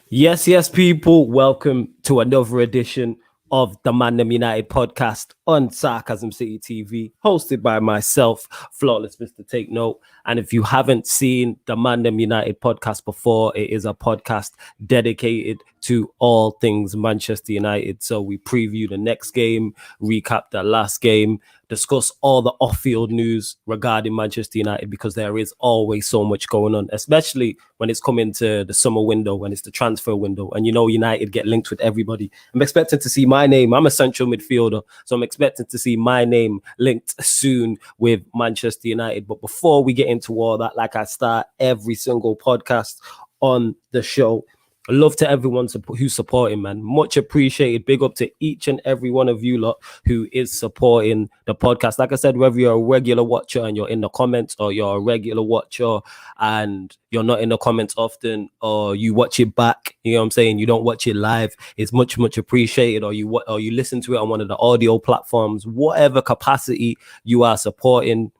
Yes, people. Welcome to another edition of the ManDem United podcast on Sarcasm City TV, hosted by myself, Flawless Mr. Take Note. And if you haven't seen the ManDem United podcast before, it is a podcast dedicated to all things Manchester United. So we preview the next game, recap the last game, discuss all the off-field news regarding Manchester United, because there is always so much going on, especially when it's coming to the summer window, when it's the transfer window. And you know, United get linked with everybody. I'm expecting to see my name. I'm a central midfielder, so I'm expecting to see my name linked soon with Manchester United. But before we get into all that, like I start every single podcast on the show, love to everyone who's supporting, man. Much appreciated. Big up to each and every one of you lot who is supporting the podcast. Like I said, whether you're a regular watcher and you're in the comments, or you're a regular watcher and you're not in the comments often, or you watch it back, you know what I'm saying? You don't watch it live. It's much appreciated. Or you listen to it on one of the audio platforms, whatever capacity you are supporting.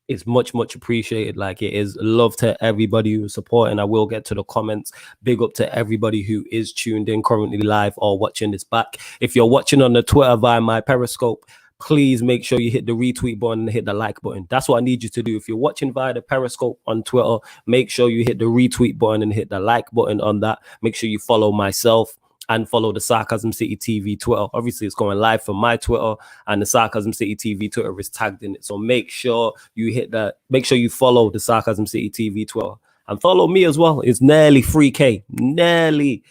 It's much appreciated. Like, it is love to everybody who's supporting. I will get to the comments. Big up to everybody who is tuned in currently live or watching this back. If you're watching on the Twitter via my Periscope, please make sure you hit the retweet button and hit the like button. That's what I need you to do. If you're watching via the Periscope on Twitter, make sure you hit the retweet button and hit the like button on that. Make sure you follow myself and follow the Sarcasm City TV Twitter. Obviously, it's going live from my Twitter, and the Sarcasm City TV Twitter is tagged in it. So make sure you hit that. Make sure you follow the Sarcasm City TV Twitter, and follow me as well. It's nearly 3K, nearly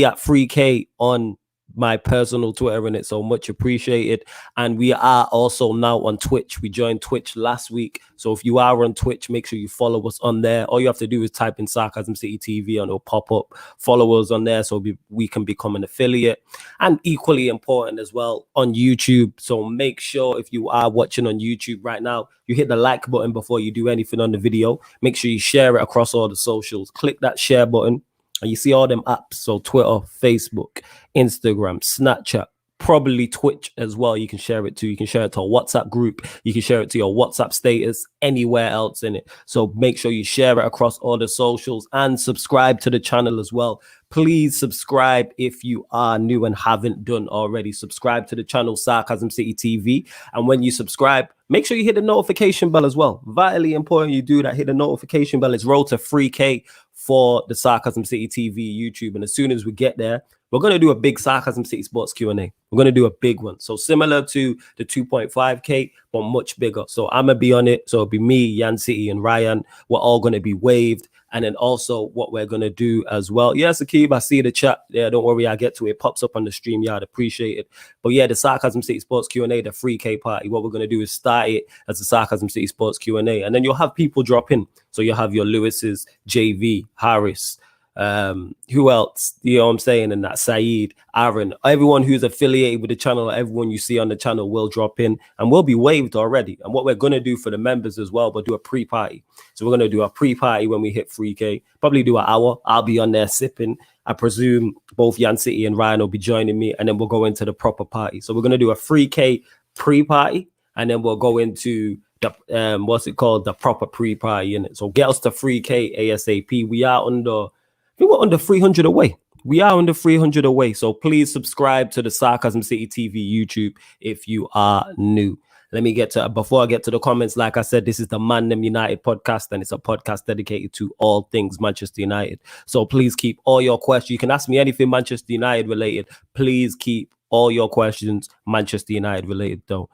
at 3K on my personal Twitter in it. So much appreciated. And we are also now on Twitch. We joined Twitch last week. So if you are on Twitch, make sure you follow us on there. All you have to do is type in Sarcasm City TV and it'll pop up. Follow us on there so we can become an affiliate. And equally important as well, on YouTube. So make sure, if you are watching on YouTube right now, you hit the like button before you do anything on the video. Make sure you share it across all the socials. Click that share button. And you see all them apps, so Twitter, Facebook, Instagram, Snapchat, probably Twitch as well. You can share it to. You can share it to a WhatsApp group. You can share it to your WhatsApp status, anywhere else in it. So make sure you share it across all the socials and subscribe to the channel as well. Please subscribe if you are new and haven't done already. Subscribe to the channel Sarcasm City TV. And when you subscribe, make sure you hit the notification bell as well. Vitally important you do that. Hit the notification bell. It's road to 3K for the Sarcasm City TV YouTube. And as soon as we get there, we're going to do a big Sarcasm City Sports Q&A. We're going to do a big one. So similar to the 2.5K, but much bigger. So I'm going to be on it. So it'll be me, Yan City, and Ryan. We're all going to be waved. And then also what we're going to do as well. Yeah, Sakib, I see the chat. Yeah, don't worry, I get to it. It pops up on the stream. Yeah, I'd appreciate it. But yeah, the Sarcasm City Sports Q&A, the 3K party, what we're going to do is start it as the Sarcasm City Sports Q&A. And then you'll have people drop in. So you'll have your Lewis's, JV, Harris, who else, you know what I'm saying, and that Saeed, Aaron, everyone who's affiliated with the channel, everyone you see on the channel will drop in and we'll be waived already. And what we're going to do for the members as well, we'll do a pre-party. So we're going to do a pre-party when we hit 3K, probably do an hour. I'll be on there sipping. I presume both Yan City and Ryan will be joining me, and then we'll go into the proper party. So we're going to do a 3K pre-party, and then we'll go into the what's it called, the proper pre-party in it. So get us to 3K ASAP. We are under, I think we're under 300 away. We are under 300 away. So please subscribe to the Sarcasm City TV YouTube if you are new. Let me get to, before I get to the comments, like I said, this is the ManDem United podcast, and it's a podcast dedicated to all things Manchester United. So please keep all your questions. You can ask me anything Manchester United related. Please keep all your questions Manchester United related, though.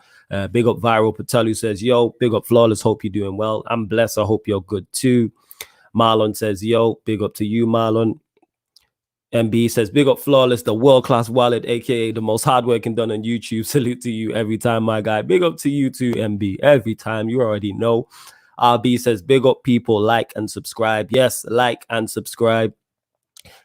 Big up Viral Patel, who says, yo, big up Flawless, hope you're doing well. I'm blessed, I hope you're good too. Marlon says, yo, big up to you, Marlon. MB says, big up Flawless, the world-class wallet, aka the most hardworking done on YouTube. Salute to you every time, my guy. Big up to you too, MB. Every time, you already know. RB says, big up people, like and subscribe. Yes, like and subscribe.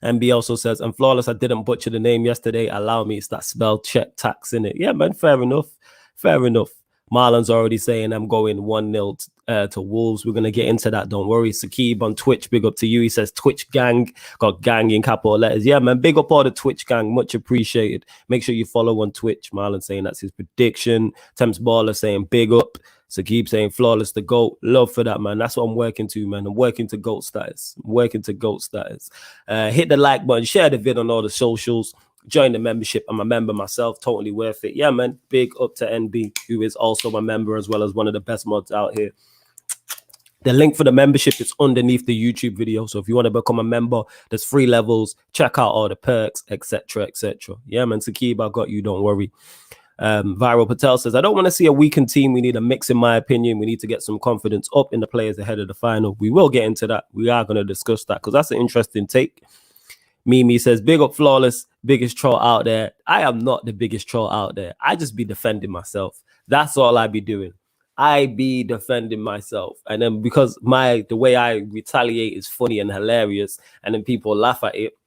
MB also says, and Flawless, I didn't butcher the name yesterday. Allow me, it's that spell check tax in it. Yeah, man, fair enough. Fair enough. Marlon's already saying I'm going 1-0 to Wolves. We're going to get into that. Don't worry. Sakib on Twitch, big up to you. He says Twitch gang, got gang in capital letters. Yeah, man, big up all the Twitch gang. Much appreciated. Make sure you follow on Twitch. Marlon saying that's his prediction. Thames Baller saying big up. So keep saying flawless the GOAT. Love for that, man. That's what I'm working to, man. I'm working to GOAT status. Hit the like button, share the vid on all the socials, join the membership. I'm a member myself, totally worth it. Yeah, man. Big up to NB, who is also my member as well as one of the best mods out here. The link for the membership is underneath the YouTube video. So if you want to become a member, there's 3 levels. Check out all the perks, etc., etc. Yeah, man. Sakib, I got you. Don't worry. Viral Patel says, I don't want to see a weakened team. We need a mix, in my opinion. We need to get some confidence up in the players ahead of the final. We will get into that. We are going to discuss that because that's an interesting take. Mimi says, big up Flawless, biggest troll out there. I am not the biggest troll out there. I just be defending myself. That's all I be doing. I be defending myself. And then because the way I retaliate is funny and hilarious, and then people laugh at it,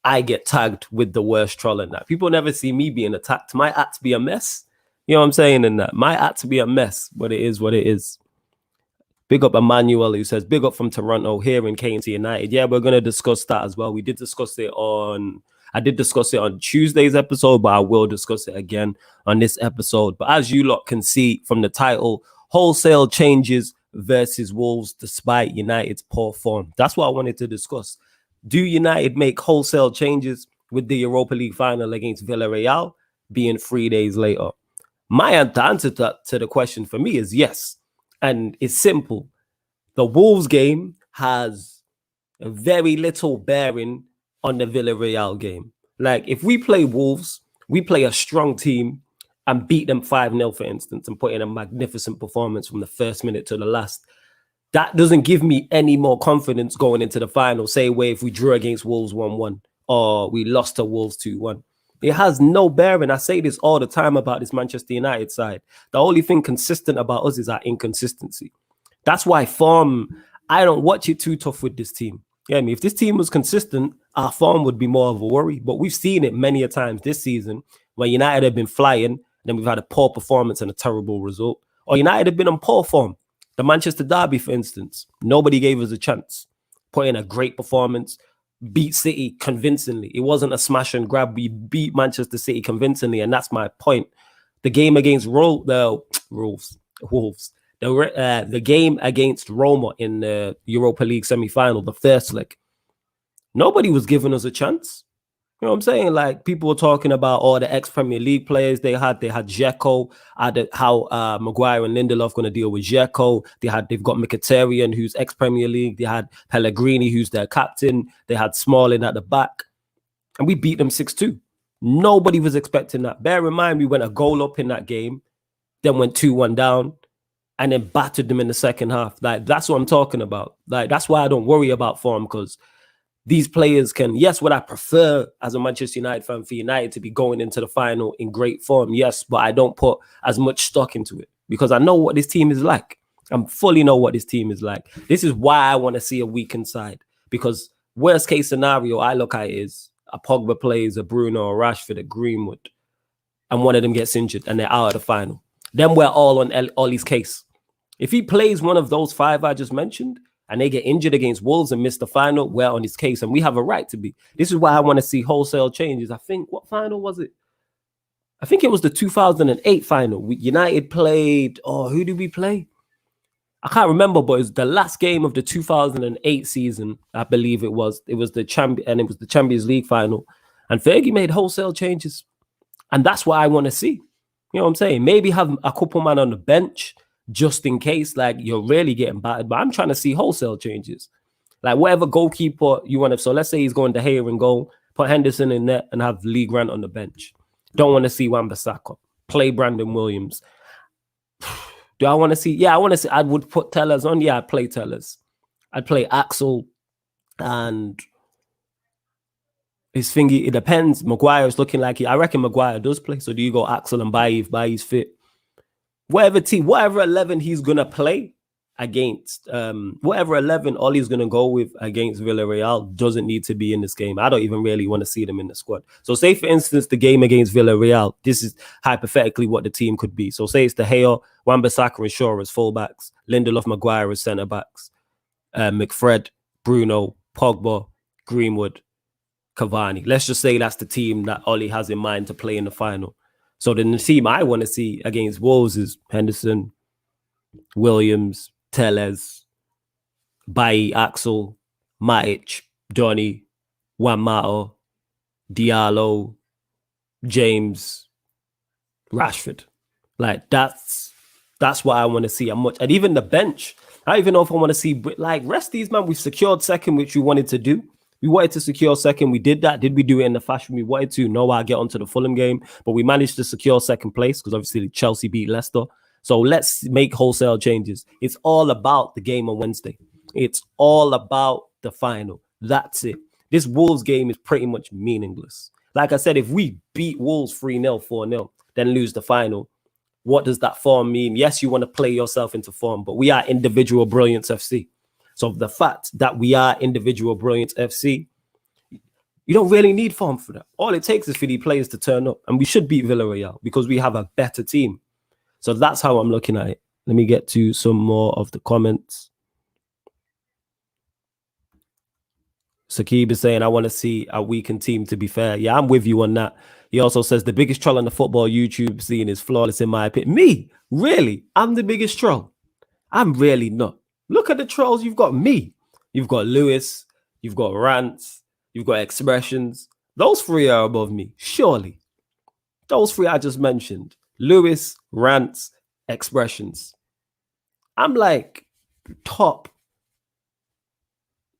I get tagged with the worst troll in that. People never see me being attacked. My act be a mess. You know what I'm saying in that? My act be a mess, but it is what it is. Big up Emmanuel, who says, big up from Toronto here in Kane to United. Yeah, we're going to discuss that as well. We did discuss it I did discuss it on Tuesday's episode, but I will discuss it again on this episode. But as you lot can see from the title, wholesale changes versus Wolves despite United's poor form. That's what I wanted to discuss. Do United make wholesale changes with the Europa League final against Villarreal being 3 days later? My answer to the question for me is yes. And it's simple. The Wolves game has very little bearing on the Villarreal game. Like, if we play Wolves, we play a strong team and beat them 5-0, for instance, and put in a magnificent performance from the first minute to the last. That doesn't give me any more confidence going into the final, say, where if we drew against Wolves 1-1 or we lost to Wolves 2-1. It has no bearing. I say this all the time about this Manchester United side. The only thing consistent about us is our inconsistency. That's why form, I don't watch it too tough with this team. Yeah, I mean, if this team was consistent, our form would be more of a worry. But we've seen it many a times this season when United have been flying, then we've had a poor performance and a terrible result. Or United have been on poor form. The Manchester Derby, for instance, nobody gave us a chance. Put in a great performance, beat City convincingly. It wasn't a smash and grab. We beat Manchester City convincingly, and that's my point. The game against Wolves. The game against Roma in the Europa League semi-final, the first leg, nobody was giving us a chance. You know what I'm saying? Like, people were talking about all the ex-Premier League players they had. They had Dzeko, how Maguire and Lindelof going to deal with Dzeko. They've got Mkhitaryan, who's ex-Premier League. They had Pellegrini, who's their captain. They had Smalling at the back. And we beat them 6-2. Nobody was expecting that. Bear in mind, we went a goal up in that game, then went 2-1 down, and then battered them in the second half. Like, that's what I'm talking about. Like, that's why I don't worry about form, because these players can, yes, would I prefer as a Manchester United fan for United to be going into the final in great form? Yes, but I don't put as much stock into it because I know what this team is like. I fully know what this team is like. This is why I want to see a weakened side, because worst case scenario I look at is a Pogba plays, a Bruno, a Rashford, a Greenwood, and one of them gets injured and they're out of the final. Then we're all on Ollie's case. If he plays one of those 5 I just mentioned, and they get injured against Wolves and miss the final, we're on his case, and we have a right to be. This is why I want to see wholesale changes. I think, what final was it? I think it was the 2008 final. United played, who did we play? I can't remember, but it was the last game of the 2008 season, I believe it was. It was the Champions League final, and Fergie made wholesale changes, and that's what I want to see. You know what I'm saying? Maybe have a couple man on the bench, just in case, like, you're really getting battered. But I'm trying to see wholesale changes. Like, whatever goalkeeper you want to. So let's say he's going to Gea in goal, put Henderson in net and have Lee Grant on the bench. Don't want to see Wan-Bissaka. Play Brandon Williams. Do I want to see? Yeah, I want to see. I would put Tellers on. Yeah, I'd play Tellers. I'd play Axel and his thingy. It depends. Maguire is looking like I reckon Maguire does play. So do you go Axel and Bailly if Bailly's fit? Whatever 11 he's gonna play against, whatever 11 Ollie's gonna go with against Villarreal doesn't need to be in this game. I don't even really want to see them in the squad. So say, for instance, the game against Villarreal, this is hypothetically what the team could be. So say it's De Gea, Wan-Bissaka and Shaw as fullbacks, Lindelof, Maguire as centre backs, McFred, Bruno, Pogba, Greenwood, Cavani. Let's just say that's the team that Ollie has in mind to play in the final. So then the team I want to see against Wolves is Henderson, Williams, Tellez, Bailly, Axel, Matic, Donny, Wamato, Diallo, James, Rashford. Like that's what I want to see. And even the bench. I don't even know if I want to see rest these man. We've secured second, which we wanted to do. We wanted to secure second. We did that. Did we do it in the fashion we wanted to? No, I'll get onto the Fulham game. But we managed to secure second place because obviously Chelsea beat Leicester. So let's make wholesale changes. It's all about the game on Wednesday. It's all about the final. That's it. This Wolves game is pretty much meaningless. Like I said, if we beat Wolves 3-0, 4-0, then lose the final, what does that form mean? Yes, you want to play yourself into form, but we are individual brilliance FC. So the fact that we are individual brilliance FC, you don't really need form for that. All it takes is for the players to turn up, and we should beat Villarreal because we have a better team. So that's how I'm looking at it. Let me get to some more of the comments. Sakib is saying, I want to see a weakened team, to be fair. Yeah, I'm with you on that. He also says the biggest troll on the football YouTube scene is Flawless, in my opinion. Me? Really? I'm the biggest troll? I'm really not. Look at the trolls. You've got me. You've got Lewis. You've got Rants. You've got Expressions. Those three are above me, surely. Those three I just mentioned. Lewis, Rants, Expressions. I'm like top.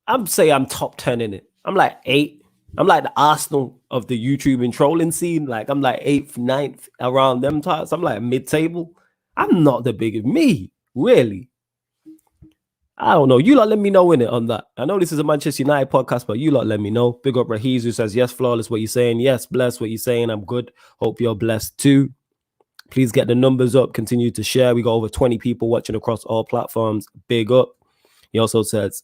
I'm top 10 in it. I'm like 8. I'm like the Arsenal of the YouTube and trolling scene. Like I'm like 8th, 9th around them types. I'm like mid-table. I'm not the biggest. Me, really. I don't know. You lot let me know in it on that. I know this is a Manchester United podcast, but you lot let me know. Big up Rahiz, who says, yes, Flawless, what you're saying. Yes, bless what you're saying. I'm good. Hope you're blessed too. Please get the numbers up. Continue to share. We got over 20 people watching across all platforms. Big up. He also says,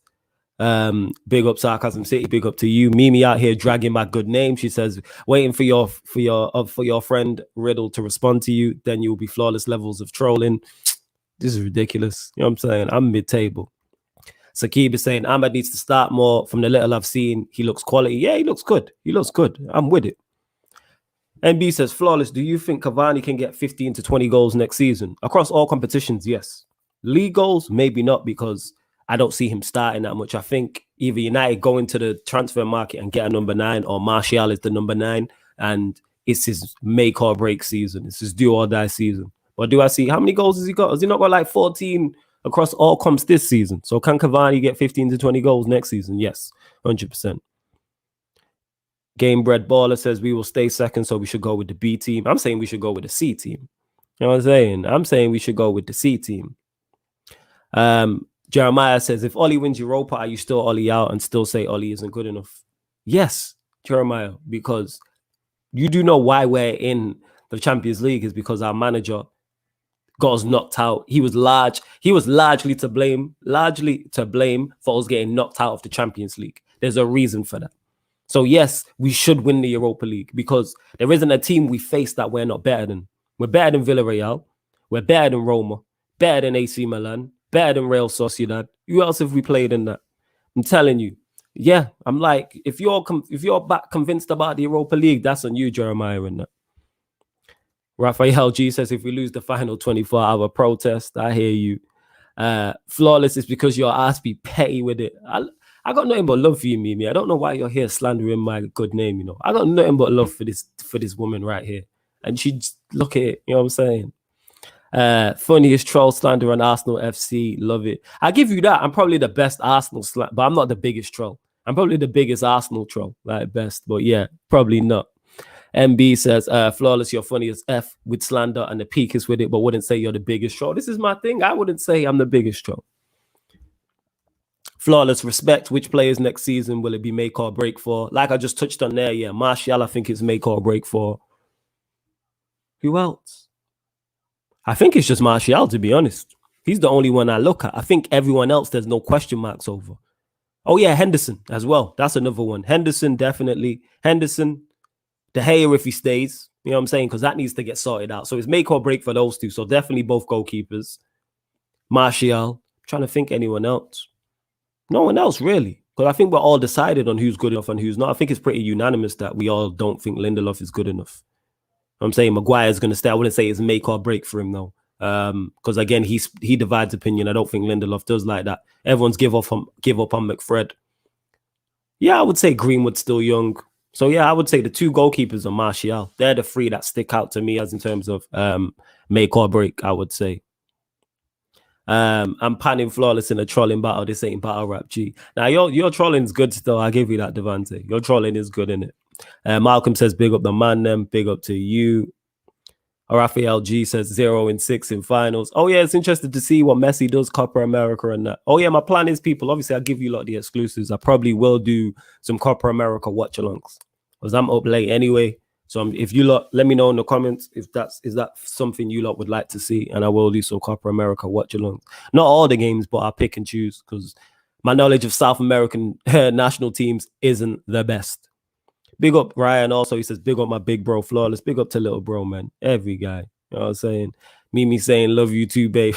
big up Sarcasm City, big up to you. Mimi out here dragging my good name. She says, waiting for your friend Riddle to respond to you, then you'll be flawless levels of trolling. This is ridiculous. You know what I'm saying? I'm mid-table. Sakib is saying Ahmad needs to start more. From the little I've seen, he looks quality. Yeah, he looks good. He looks good. I'm with it. NB says, Flawless, do you think Cavani can get 15 to 20 goals next season? Across all competitions, yes. League goals, maybe not, because I don't see him starting that much. I think either United go into the transfer market and get a number 9, or Martial is the number 9, and it's his make or break season. It's his do or die season. But do I see how many goals has he got? Has he not got like 14 across all comps this season? So can Cavani get 15 to 20 goals next season? Yes, 100%. Game Bred Baller says we will stay second, so we should go with the B team. I'm saying we should go with the C team. You know what I'm saying? I'm saying we should go with the C team. Jeremiah says, if Ollie wins Europa, are you still Ollie out and still say Ollie isn't good enough? Yes, Jeremiah, because you do know why we're in the Champions League is because our manager got us knocked out. He was largely to blame for us getting knocked out of the Champions League. There's a reason for that. So yes, we should win the Europa League because there isn't a team we face that we're not better than. We're better than Villarreal. We're better than Roma. Better than AC Milan. Better than Real Sociedad. Who else have we played in that? I'm telling you. Yeah, I'm like, if you're back convinced about the Europa League, that's on you, Jeremiah, in that. Raphael G says, if we lose the final 24-hour protest, I hear you. Flawless is because your ass be petty with it. I got nothing but love for you, Mimi. I don't know why you're here slandering my good name, you know. I got nothing but love for this woman right here. And she just, look at it, you know what I'm saying? Funniest troll slander on Arsenal FC. Love it. I give you that. I'm probably the best Arsenal slander, but I'm not the biggest troll. I'm probably the biggest Arsenal troll, like best. But yeah, probably not. MB says, Flawless, you're funny as F with slander and the peak is with it, but wouldn't say you're the biggest troll. This is my thing. I wouldn't say I'm the biggest troll. Flawless, respect. Which players next season will it be make or break for? Like I just touched on there, yeah. Martial, I think it's make or break for. Who else? I think it's just Martial, to be honest. He's the only one I look at. I think everyone else, there's no question marks over. Oh, yeah, Henderson as well. That's another one. Henderson, definitely. Henderson, De Gea if he stays. You know what I'm saying? Because that needs to get sorted out. So it's make or break for those two. So definitely both goalkeepers. Martial. I'm trying to think anyone else. No one else, really. Because I think we're all decided on who's good enough and who's not. I think it's pretty unanimous that we all don't think Lindelof is good enough. I'm saying Maguire's going to stay. I wouldn't say it's make or break for him, though. Because again, he divides opinion. I don't think Lindelof does like that. Everyone's give up on McFred. Yeah, I would say Greenwood's still young. So yeah, I would say the two goalkeepers are Martial. They're the three that stick out to me as in terms of make or break, I would say. I'm panning flawless in a trolling battle. This ain't battle rap, G. Now your trolling's good still. I give you that, Devante. Your trolling is good, innit? Malcolm says big up the ManDem, big up to you. Raphael G says 0-6 in finals. Oh yeah, it's interesting to see what Messi does Copa America and that. Oh yeah, my plan is, people, obviously I'll give you a lot of the exclusives. I probably will do some Copa America watch alongs because I'm up late anyway. So if you lot, let me know in the comments if is that something you lot would like to see, and I will do some Copa America watch alongs. Not all the games, but I'll pick and choose because my knowledge of South American national teams isn't the best. Big up Ryan also. He says, big up my big bro Flawless. Big up to little bro, man. Every guy. You know what I'm saying? Mimi saying, love you too, babe.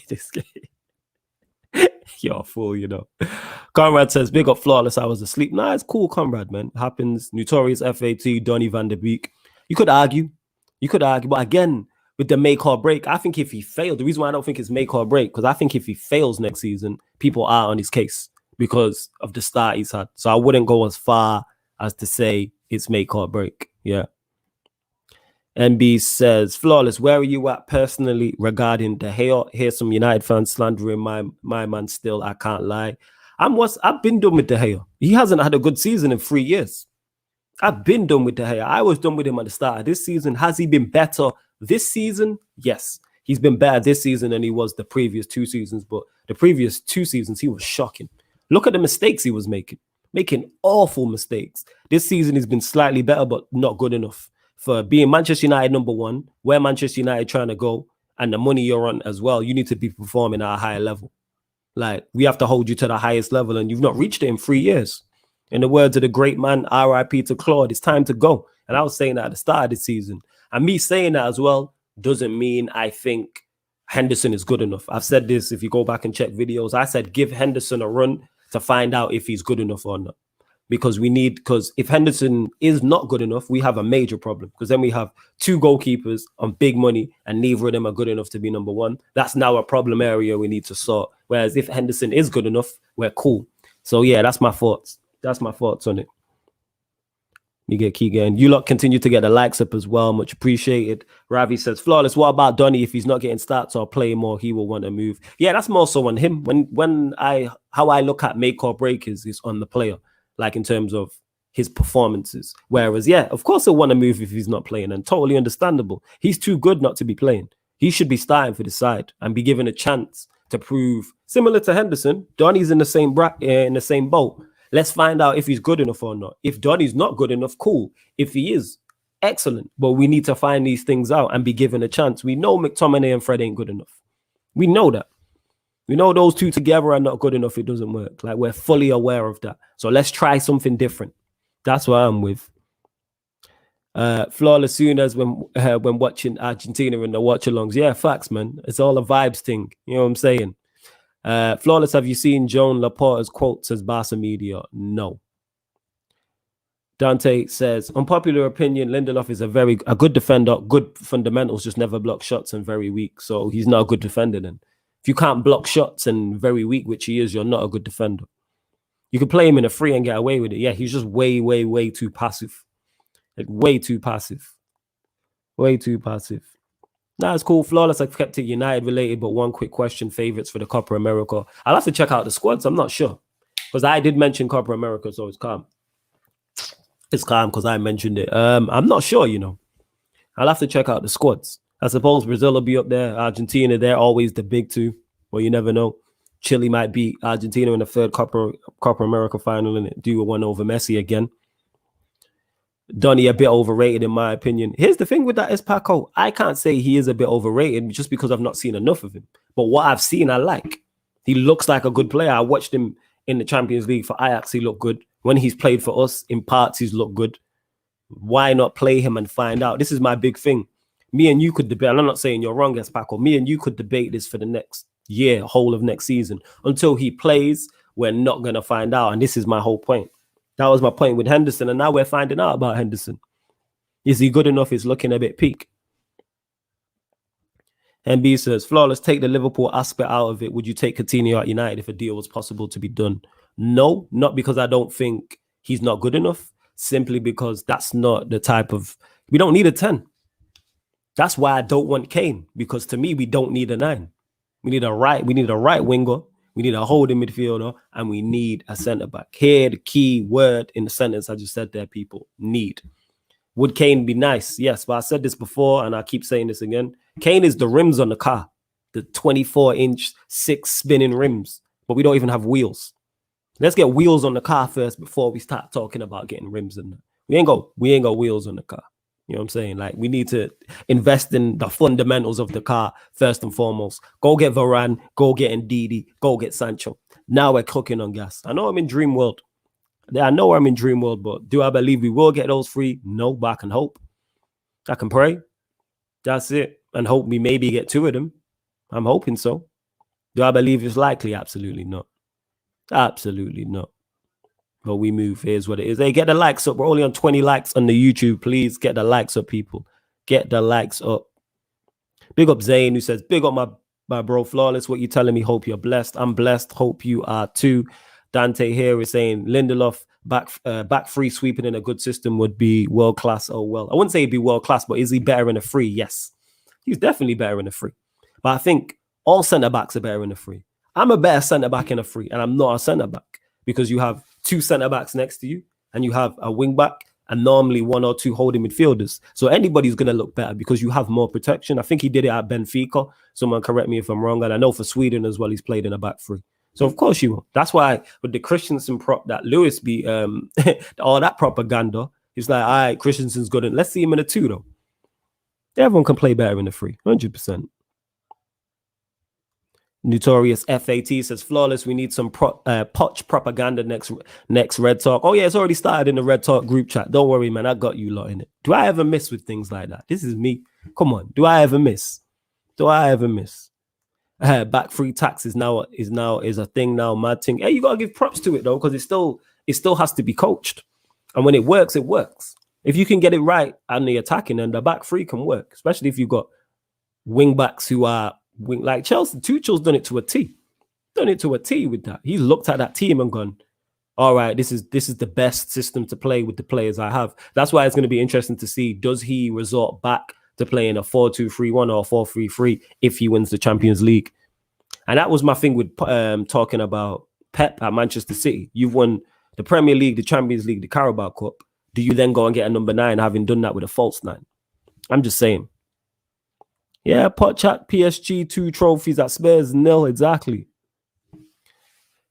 This guy. You're a fool, you know. Conrad says, big up Flawless. I was asleep. Nah, it's cool, Conrad, man. Happens. Notorious FAT, Donny van der Beek. You could argue. But again, with the make or break, I think if he failed, the reason why I don't think it's make or break, because I think if he fails next season, people are on his case because of the start he's had. So I wouldn't go as far as to say it's make or break. Yeah. NB says, Flawless, where are you at personally regarding De Gea? Here's some United fans slandering my man still. I can't lie. I've been done with De Gea. He hasn't had a good season in 3 years. I've been done with De Gea. I was done with him at the start of this season. Has he been better this season? Yes. He's been better this season than he was the previous 2 seasons. But the previous 2 seasons, he was shocking. Look at the mistakes he was making awful mistakes. This season has been slightly better, but not good enough for being Manchester United #1, where Manchester United trying to go, and the money you're on as well. You need to be performing at a higher level. Like, we have to hold you to the highest level, and you've not reached it in 3 years. In the words of the great man, RIP to Claude, it's time to go. And I was saying that at the start of the season. And me saying that as well doesn't mean I think Henderson is good enough. I've said this, if you go back and check videos, I said give Henderson a run to find out if he's good enough or not. Because if Henderson is not good enough, we have a major problem. Because then we have 2 goalkeepers on big money and neither of them are good enough to be #1. That's now a problem area we need to sort. Whereas if Henderson is good enough, we're cool. So yeah, that's my thoughts. That's my thoughts on it. You get Keegan. You lot continue to get the likes up as well. Much appreciated. Ravi says, Flawless, what about Donny? If he's not getting starts or playing more, he will want to move. Yeah, that's more so on him. How I look at make or break is on the player, like in terms of his performances. Whereas, yeah, of course he'll want to move if he's not playing, and totally understandable. He's too good not to be playing. He should be starting for the side and be given a chance to prove, similar to Henderson, Donny's in the same boat. Let's find out if he's good enough or not. If Donny's not good enough, cool. If he is, excellent. But we need to find these things out and be given a chance. We know McTominay and Fred ain't good enough. We know that. We know those two together are not good enough. It doesn't work. Like, we're fully aware of that. So let's try something different. That's what I'm with. Flawless soon as when watching Argentina in the watch-alongs. Yeah, facts, man. It's all a vibes thing. You know what I'm saying? Flawless, have you seen Joan Laporta's quotes as Barca media? No. Dante says, unpopular opinion, Lindelof is a good defender, good fundamentals, just never block shots and very weak. So he's not a good defender then. If you can't block shots and very weak, which he is, you're not a good defender. You could play him in a free and get away with it. Yeah, he's just way, way, way too passive. Like, way too passive. Way too passive. Nah, it's cool. Flawless, I've kept it United related, but one quick question, favorites for the Copa America. I'll have to check out the squads. I'm not sure. Because I did mention Copa America, so it's calm. It's calm because I mentioned it. I'm not sure, you know. I'll have to check out the squads. I suppose Brazil will be up there. Argentina, they're always the big two. Well, you never know. Chile might beat Argentina in the third Copa America final and do a one over Messi again. Donny a bit overrated in my opinion. Here's the thing with that Paco. I can't say he is a bit overrated just because I've not seen enough of him. But what I've seen, I like. He looks like a good player. I watched him in the Champions League for Ajax. He looked good. When he's played for us, in parts, he's looked good. Why not play him and find out? This is my big thing. Me and you could debate, and I'm not saying you're wrong, Paco. Me and you could debate this for the next year, whole of next season. Until he plays, we're not going to find out. And this is my whole point. That was my point with Henderson. And now we're finding out about Henderson. Is he good enough? He's looking a bit peak. MB says, Flawless, take the Liverpool aspect out of it. Would you take Coutinho at United if a deal was possible to be done? No, not because I don't think he's not good enough, simply because that's not the type of, we don't need a 10. That's why I don't want Kane, because to me, we don't need a 9. We need a right winger, we need a holding midfielder, and we need a centre-back. Here, the key word in the sentence I just said there, people, need. Would Kane be nice? Yes, but I said this before, and I keep saying this again. Kane is the rims on the car, the 24-inch, 6 spinning rims, but we don't even have wheels. Let's get wheels on the car first before we start talking about getting rims in there. We ain't got wheels on the car. You know what I'm saying? Like, we need to invest in the fundamentals of the car first and foremost. Go get Varane, go get Ndidi, go get Sancho. Now we're cooking on gas. I know I'm in dream world. I know I'm in dream world, but do I believe we will get those free? No, but I can hope. I can pray. That's it. And hope we maybe get 2 of them. I'm hoping so. Do I believe it's likely? Absolutely not. Absolutely not. But we move. Here's what it is. Hey, get the likes up. We're only on 20 likes on the YouTube. Please get the likes up, people. Get the likes up. Big up Zane, who says, big up my bro Flawless. What you telling me? Hope you're blessed. I'm blessed. Hope you are too. Dante here is saying Lindelof back free sweeping in a good system would be world class. Oh, well, I wouldn't say he'd be world class, but is he better in a free? Yes, he's definitely better in a free. But I think all centre backs are better in a free. I'm a better centre back in a free, and I'm not a centre back because you have 2 centre backs next to you, and you have a wing back, and normally 1 or 2 holding midfielders. So anybody's going to look better because you have more protection. I think he did it at Benfica. Someone correct me if I'm wrong. And I know for Sweden as well, he's played in a back three. So of course you will. That's why with the Christensen prop that Lewis be all that propaganda, it's like, all right, Christensen's good. And let's see him in a 2 though. Everyone can play better in a 3, 100%. Notorious FAT says, Flawless, we need some Poch propaganda next Red Talk. Oh yeah, it's already started in the Red Talk group chat. Don't worry, man, I got you lot in it. Do I ever miss with things like that? This is me. Come on, do I ever miss? Back free tax is a thing now, mad thing. Hey, you gotta give props to it though, because it still has to be coached. And when it works, it works. If you can get it right and the attacking, and the back free can work, especially if you've got wing backs who are like Chelsea. Tuchel's done it to a T. Done it to a T with that. He's looked at that team and gone, all right, this is the best system to play with the players I have. That's why it's going to be interesting to see, does he resort back to playing a 4-2-3-1 or 4-3-3 if he wins the Champions League? And that was my thing with talking about Pep at Manchester City. You've won the Premier League, the Champions League, the Carabao Cup. Do you then go and get a number 9 having done that with a false 9? I'm just saying. Yeah, pot chat, PSG, 2 trophies at Spurs, 0, exactly.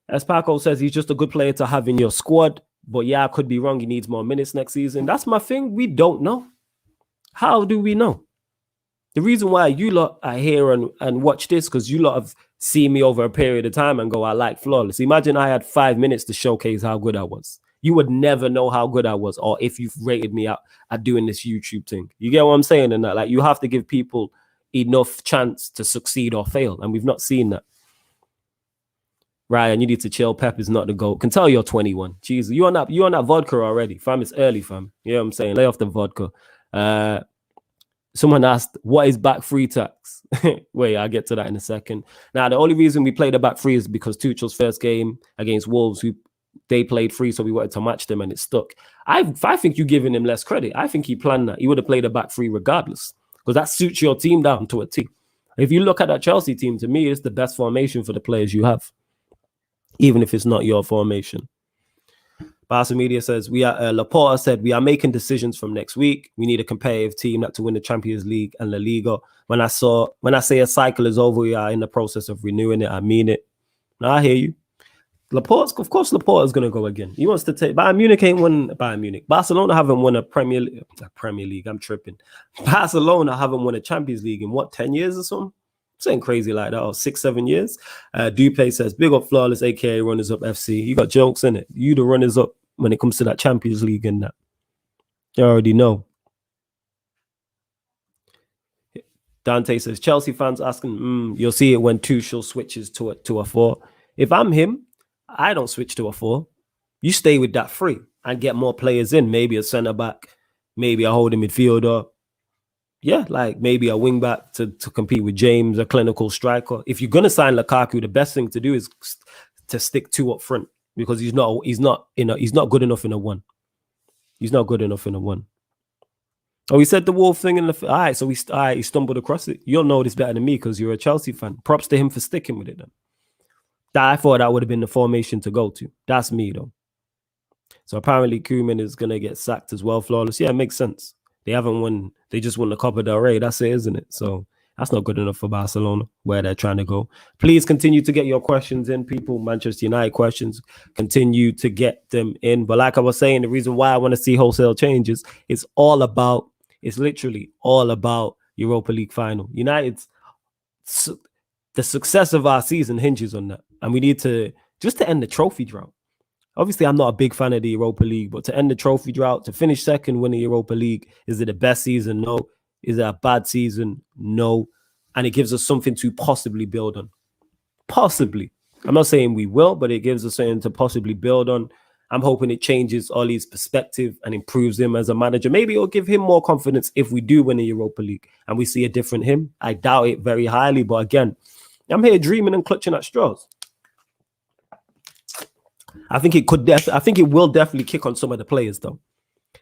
As Paco says, he's just a good player to have in your squad. But yeah, I could be wrong. He needs more minutes next season. That's my thing. We don't know. How do we know? The reason why you lot are here and watch this, because you lot have seen me over a period of time and go, I like Flawless. Imagine I had 5 minutes to showcase how good I was. You would never know how good I was, or if you've rated me out at doing this YouTube thing. You get what I'm saying? And that, like, you have to give people enough chance to succeed or fail, and we've not seen that. Ryan, you need to chill. Pep is not the GOAT. Can tell you're 21. Jesus, you on that vodka already, fam. It's early, fam. You know what I'm saying? Lay off the vodka. Someone asked, what is back free tax? Wait, I'll get to that in a second. Now, the only reason we played the back free is because Tuchel's first game against Wolves, they played free, so we wanted to match them, and it stuck. I think you're giving him less credit. I think he planned that. He would have played a back free regardless, because that suits your team down to a T. If you look at that Chelsea team, to me, it's the best formation for the players you have, even if it's not your formation. Barca Media says, Laporta said, we are making decisions from next week. We need a competitive team to win the Champions League and La Liga. When I say a cycle is over, we are in the process of renewing it. I mean it. Now, I hear you. Of course, Laporta's going to go again. He wants to take... Bayern Munich ain't won Bayern Munich. Barcelona haven't won a Premier League. I'm tripping. Barcelona haven't won a Champions League in, 10 years or something? Something crazy like that, or 6-7 years. Dupe says, big up Flawless, a.k.a. Runners Up FC. You got jokes in it. You the runners up when it comes to that Champions League and that. You already know. Dante says, Chelsea fans asking, you'll see it when Tuchel switches to a 4. If I'm him, I don't switch to a 4. You stay with that 3 and get more players in. Maybe a centre-back, maybe a holding midfielder. Yeah, like maybe a wing back to compete with James, a clinical striker. If you're gonna sign Lukaku, the best thing to do is to stick two up front because he's not good enough in a one. He's not good enough in a one. Oh, he said the Wolf thing in the. All right, so he stumbled across it. You'll know this better than me because you're a Chelsea fan. Props to him for sticking with it. Then I thought that would have been the formation to go to. That's me though. So apparently Koeman is gonna get sacked as well. Flawless. Yeah, it makes sense. They haven't won. They just won the Copa del Rey. That's it, isn't it? So that's not good enough for Barcelona, where they're trying to go. Please continue to get your questions in, people. Manchester United questions. Continue to get them in. But like I was saying, the reason why I want to see wholesale changes is it's literally all about Europa League final. United's the success of our season hinges on that. And we need to end the trophy drought. Obviously, I'm not a big fan of the Europa League, but to end the trophy drought, to finish second, win the Europa League, is it the best season? No. Is it a bad season? No. And it gives us something to possibly build on. Possibly. I'm not saying we will, but it gives us something to possibly build on. I'm hoping it changes Ollie's perspective and improves him as a manager. Maybe it'll give him more confidence if we do win the Europa League and we see a different him. I doubt it very highly, but again, I'm here dreaming and clutching at straws. I think it will definitely kick on some of the players, though.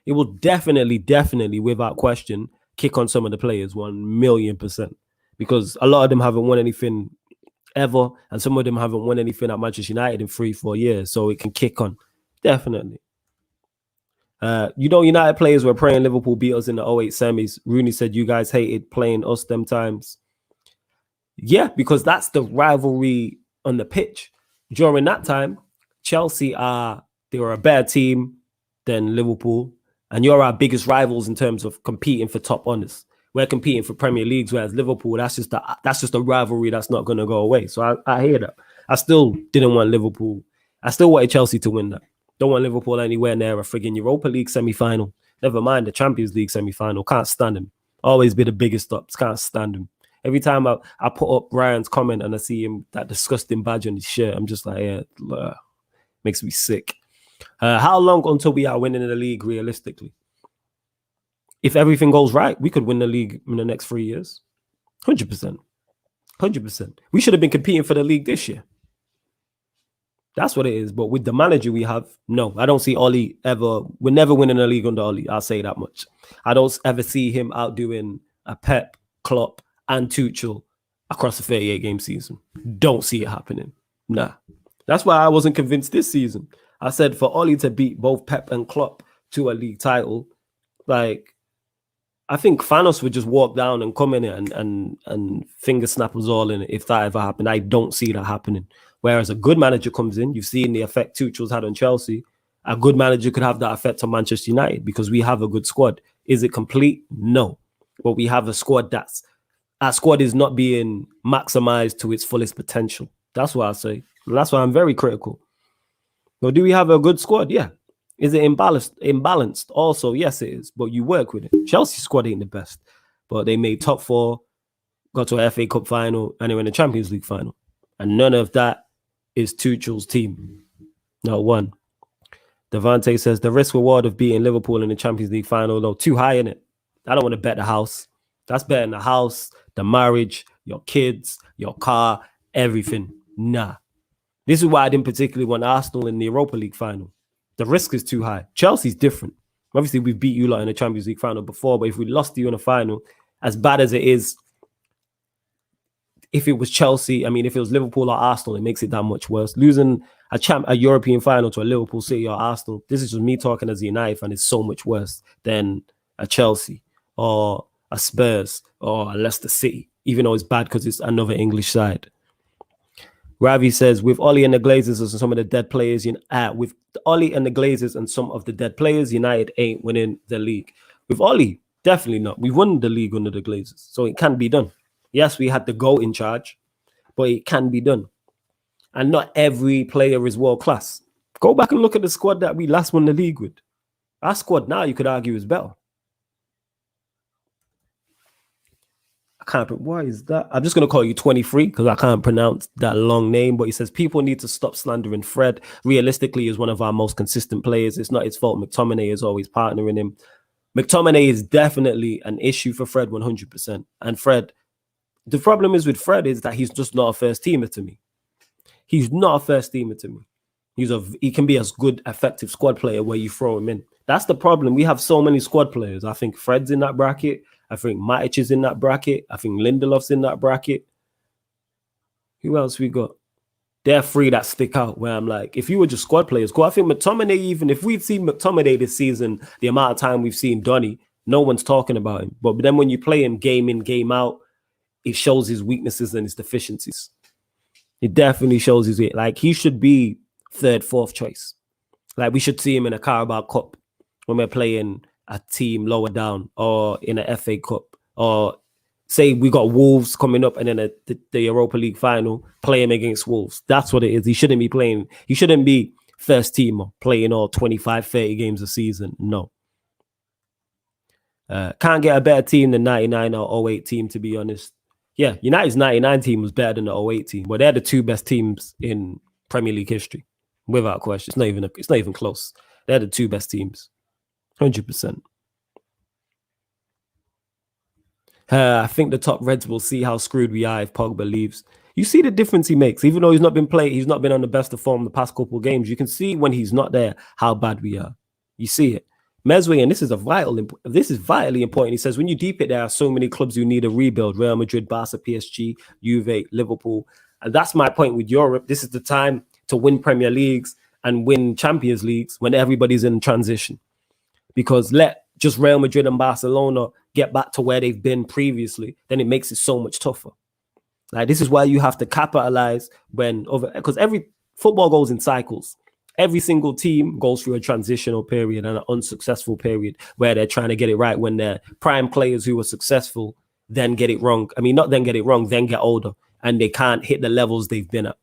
It will definitely, without question, kick on some of the players 1,000,000%. Because a lot of them haven't won anything ever, and some of them haven't won anything at Manchester United in 3-4 years. So it can kick on. Definitely. United players were praying Liverpool beat us in the 08 semis. Rooney said you guys hated playing us them times. Yeah, because that's the rivalry on the pitch. During that time, Chelsea they were a better team than Liverpool, and you're our biggest rivals in terms of competing for top honors. We're competing for Premier Leagues, whereas Liverpool, that's just a rivalry that's not going to go away. So I hear that. I still didn't want Liverpool. I still wanted Chelsea to win that. Don't want Liverpool anywhere near a friggin' Europa League semi-final. Never mind the Champions League semi-final. Can't stand him. Always be the biggest stops. Can't stand him. Every time I put up Ryan's comment and I see him, that disgusting badge on his shirt, I'm just like, yeah, makes me sick. How long until we are winning the league realistically? If everything goes right, we could win the league in the next 3 years. 100%. 100%. We should have been competing for the league this year. That's what it is. But with the manager we have, no, I don't see Ollie ever. We're never winning a league under Ollie. I'll say that much. I don't ever see him outdoing a Pep, Klopp, and Tuchel across a 38-game season. Don't see it happening. Nah. That's why I wasn't convinced this season. I said for Ollie to beat both Pep and Klopp to a league title, like, I think Thanos would just walk down and come in it and finger snap us all in it if that ever happened. I don't see that happening. Whereas a good manager comes in, you've seen the effect Tuchel's had on Chelsea. A good manager could have that effect on Manchester United because we have a good squad. Is it complete? No. But we have a squad our squad is not being maximized to its fullest potential. That's what I say. And that's why I'm very critical. Well, do we have a good squad? Yeah. Is it imbalanced? Also, yes, it is. But you work with it. Chelsea squad ain't the best. But they made top 4, got to an FA Cup final, and they were in the Champions League final. And none of that is Tuchel's team. Not one. Devante says, the risk reward of beating Liverpool in the Champions League final, though, too high, innit? I don't want to bet the house. That's betting the house, the marriage, your kids, your car, everything. Nah. This is why I didn't particularly want Arsenal in the Europa League final. The risk is too high. Chelsea's different. Obviously, we've beat you lot in the Champions League final before, but if we lost to you in a final, as bad as it is, if it was Chelsea, if it was Liverpool or Arsenal, it makes it that much worse. Losing a European final to a Liverpool, City or Arsenal, this is just me talking as a United fan, is so much worse than a Chelsea or a Spurs or a Leicester City, even though it's bad because it's another English side. Ravi says, with Ollie and the Glazers and some of the dead players, with Ollie and the Glazers and some of the dead players, United ain't winning the league. With Ollie, definitely not. We've won the league under the Glazers, so it can be done. Yes, we had the GOAT in charge, but it can be done. And not every player is world class. Go back and look at the squad that we last won the league with. Our squad now, you could argue, is better. Why is that? I'm just going to call you 23 because I can't pronounce that long name, but he says people need to stop slandering Fred. Realistically, he's one of our most consistent players. It's not his fault. McTominay is always partnering him. McTominay is definitely an issue for Fred 100%. And Fred, the problem is with Fred is that he's just not a first teamer to me. He's not a first teamer to me. He can be a good, effective squad player where you throw him in. That's the problem. We have so many squad players. I think Fred's in that bracket. I think Matic is in that bracket. I think Lindelof's in that bracket. Who else we got? They're three that stick out where I'm like, if you were just squad players, cool. I think McTominay, even if we've seen McTominay this season, the amount of time we've seen Donny, no one's talking about him. But then when you play him game in, game out, it shows his weaknesses and his deficiencies. It definitely shows his, like, he should be third, fourth choice. Like, we should see him in a Carabao Cup when we're playing a team lower down, or in an FA Cup, or say we got Wolves coming up and then the Europa League final, play him against Wolves. That's what it is. He shouldn't be playing. He shouldn't be first teamer playing all 25, 30 games a season. No. Can't get a better team than 99 or 08 team, to be honest. Yeah, United's 99 team was better than the 08 team, but they're the two best teams in Premier League history, without question. It's not even close. They're the two best teams, 100%. I think the top Reds will see how screwed we are if Pogba leaves. You see the difference he makes, even though he's not been on the best of form the past couple of games. You can see when he's not there how bad we are. You see it. Mesway, and this is vitally important. He says, when you deep it, there are so many clubs who need a rebuild: Real Madrid, Barca, PSG, Juve, Liverpool. And that's my point with Europe. This is the time to win Premier Leagues and win Champions Leagues when everybody's in transition. Because let just Real Madrid and Barcelona get back to where they've been previously, then it makes it so much tougher. Like, this is why you have to capitalize because every football goes in cycles. Every single team goes through a transitional period and an unsuccessful period where they're trying to get it right when their prime players who were successful then get it wrong. I mean, not then get it wrong, then get older and they can't hit the levels they've been at.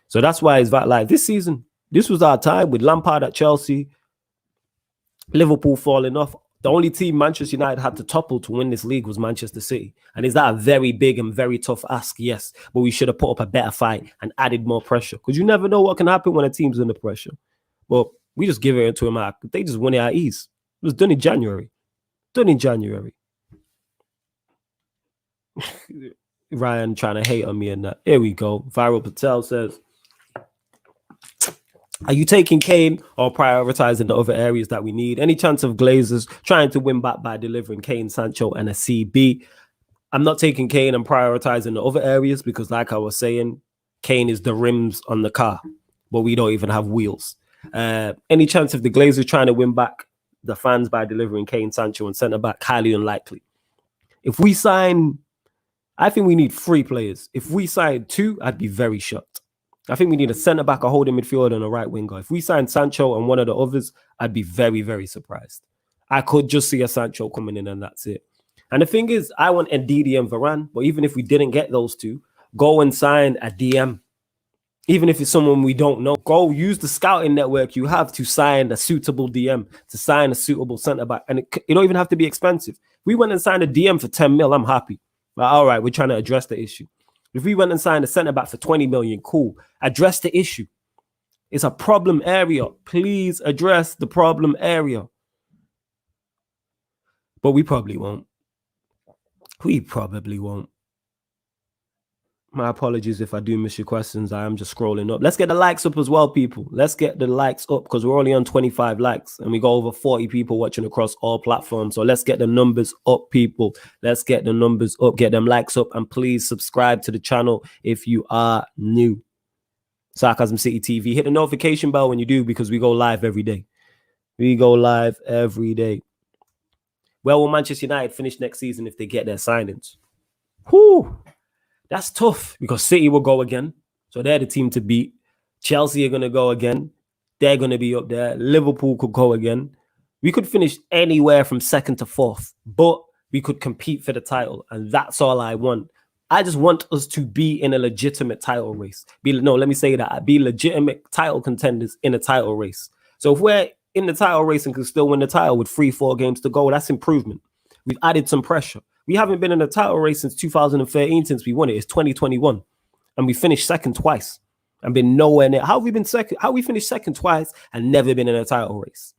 So that's why it's like this season, this was our time with Lampard at Chelsea, Liverpool falling off. The only team Manchester United had to topple to win this league was Manchester City. And is that a very big and very tough ask? Yes. But we should have put up a better fight and added more pressure. Because you never know what can happen when a team's under pressure. But we just give it into them. They just won it at ease. It was done in January. Ryan trying to hate on me and that. Here we go. Viral Patel says, are you taking Kane or prioritizing the other areas that we need? Any chance of Glazers trying to win back by delivering Kane, Sancho, and a CB? I'm not taking Kane and prioritizing the other areas because, like I was saying, Kane is the rims on the car, but we don't even have wheels. Any chance of the Glazers trying to win back the fans by delivering Kane, Sancho, and centre back? Highly unlikely. If we sign, I think we need 3 players. If we sign 2, I'd be very shocked. I think we need a centre-back, a holding midfielder, and a right winger. If we sign Sancho and one of the others, I'd be very, very surprised. I could just see a Sancho coming in and that's it. And the thing is, I want Ndidi and Varane, but even if we didn't get those 2, go and sign a DM. Even if it's someone we don't know, go use the scouting network you have to sign a suitable DM, to sign a suitable centre-back. And it don't even have to be expensive. If we went and signed a DM for 10 mil, I'm happy. Like, all right, we're trying to address the issue. If we went and signed a centre-back for 20 million, cool. Address the issue. It's a problem area. Please address the problem area. But we probably won't. My apologies if I do miss your questions. I am just scrolling up. Let's get the likes up as well, people. Let's get the likes up because we're only on 25 likes and we got over 40 people watching across all platforms. So let's get the numbers up, people. Let's get the numbers up, get them likes up, and please subscribe to the channel if you are new. Sarcasm City TV. Hit the notification bell when you do because we go live every day. Where will Manchester United finish next season if they get their signings? Whew. That's tough because City will go again. So they're the team to beat. Chelsea are going to go again. They're going to be up there. Liverpool could go again. We could finish anywhere from 2nd to 4th, but we could compete for the title. And that's all I want. I just want us to be in a legitimate title race. Be legitimate title contenders in a title race. So if we're in the title race and can still win the title with 3-4 games to go, that's improvement. We've added some pressure. We haven't been in a title race since 2013, since we won it. It's 2021. And we finished second twice and been nowhere near. How have we been second? How we finished second twice and never been in a title race?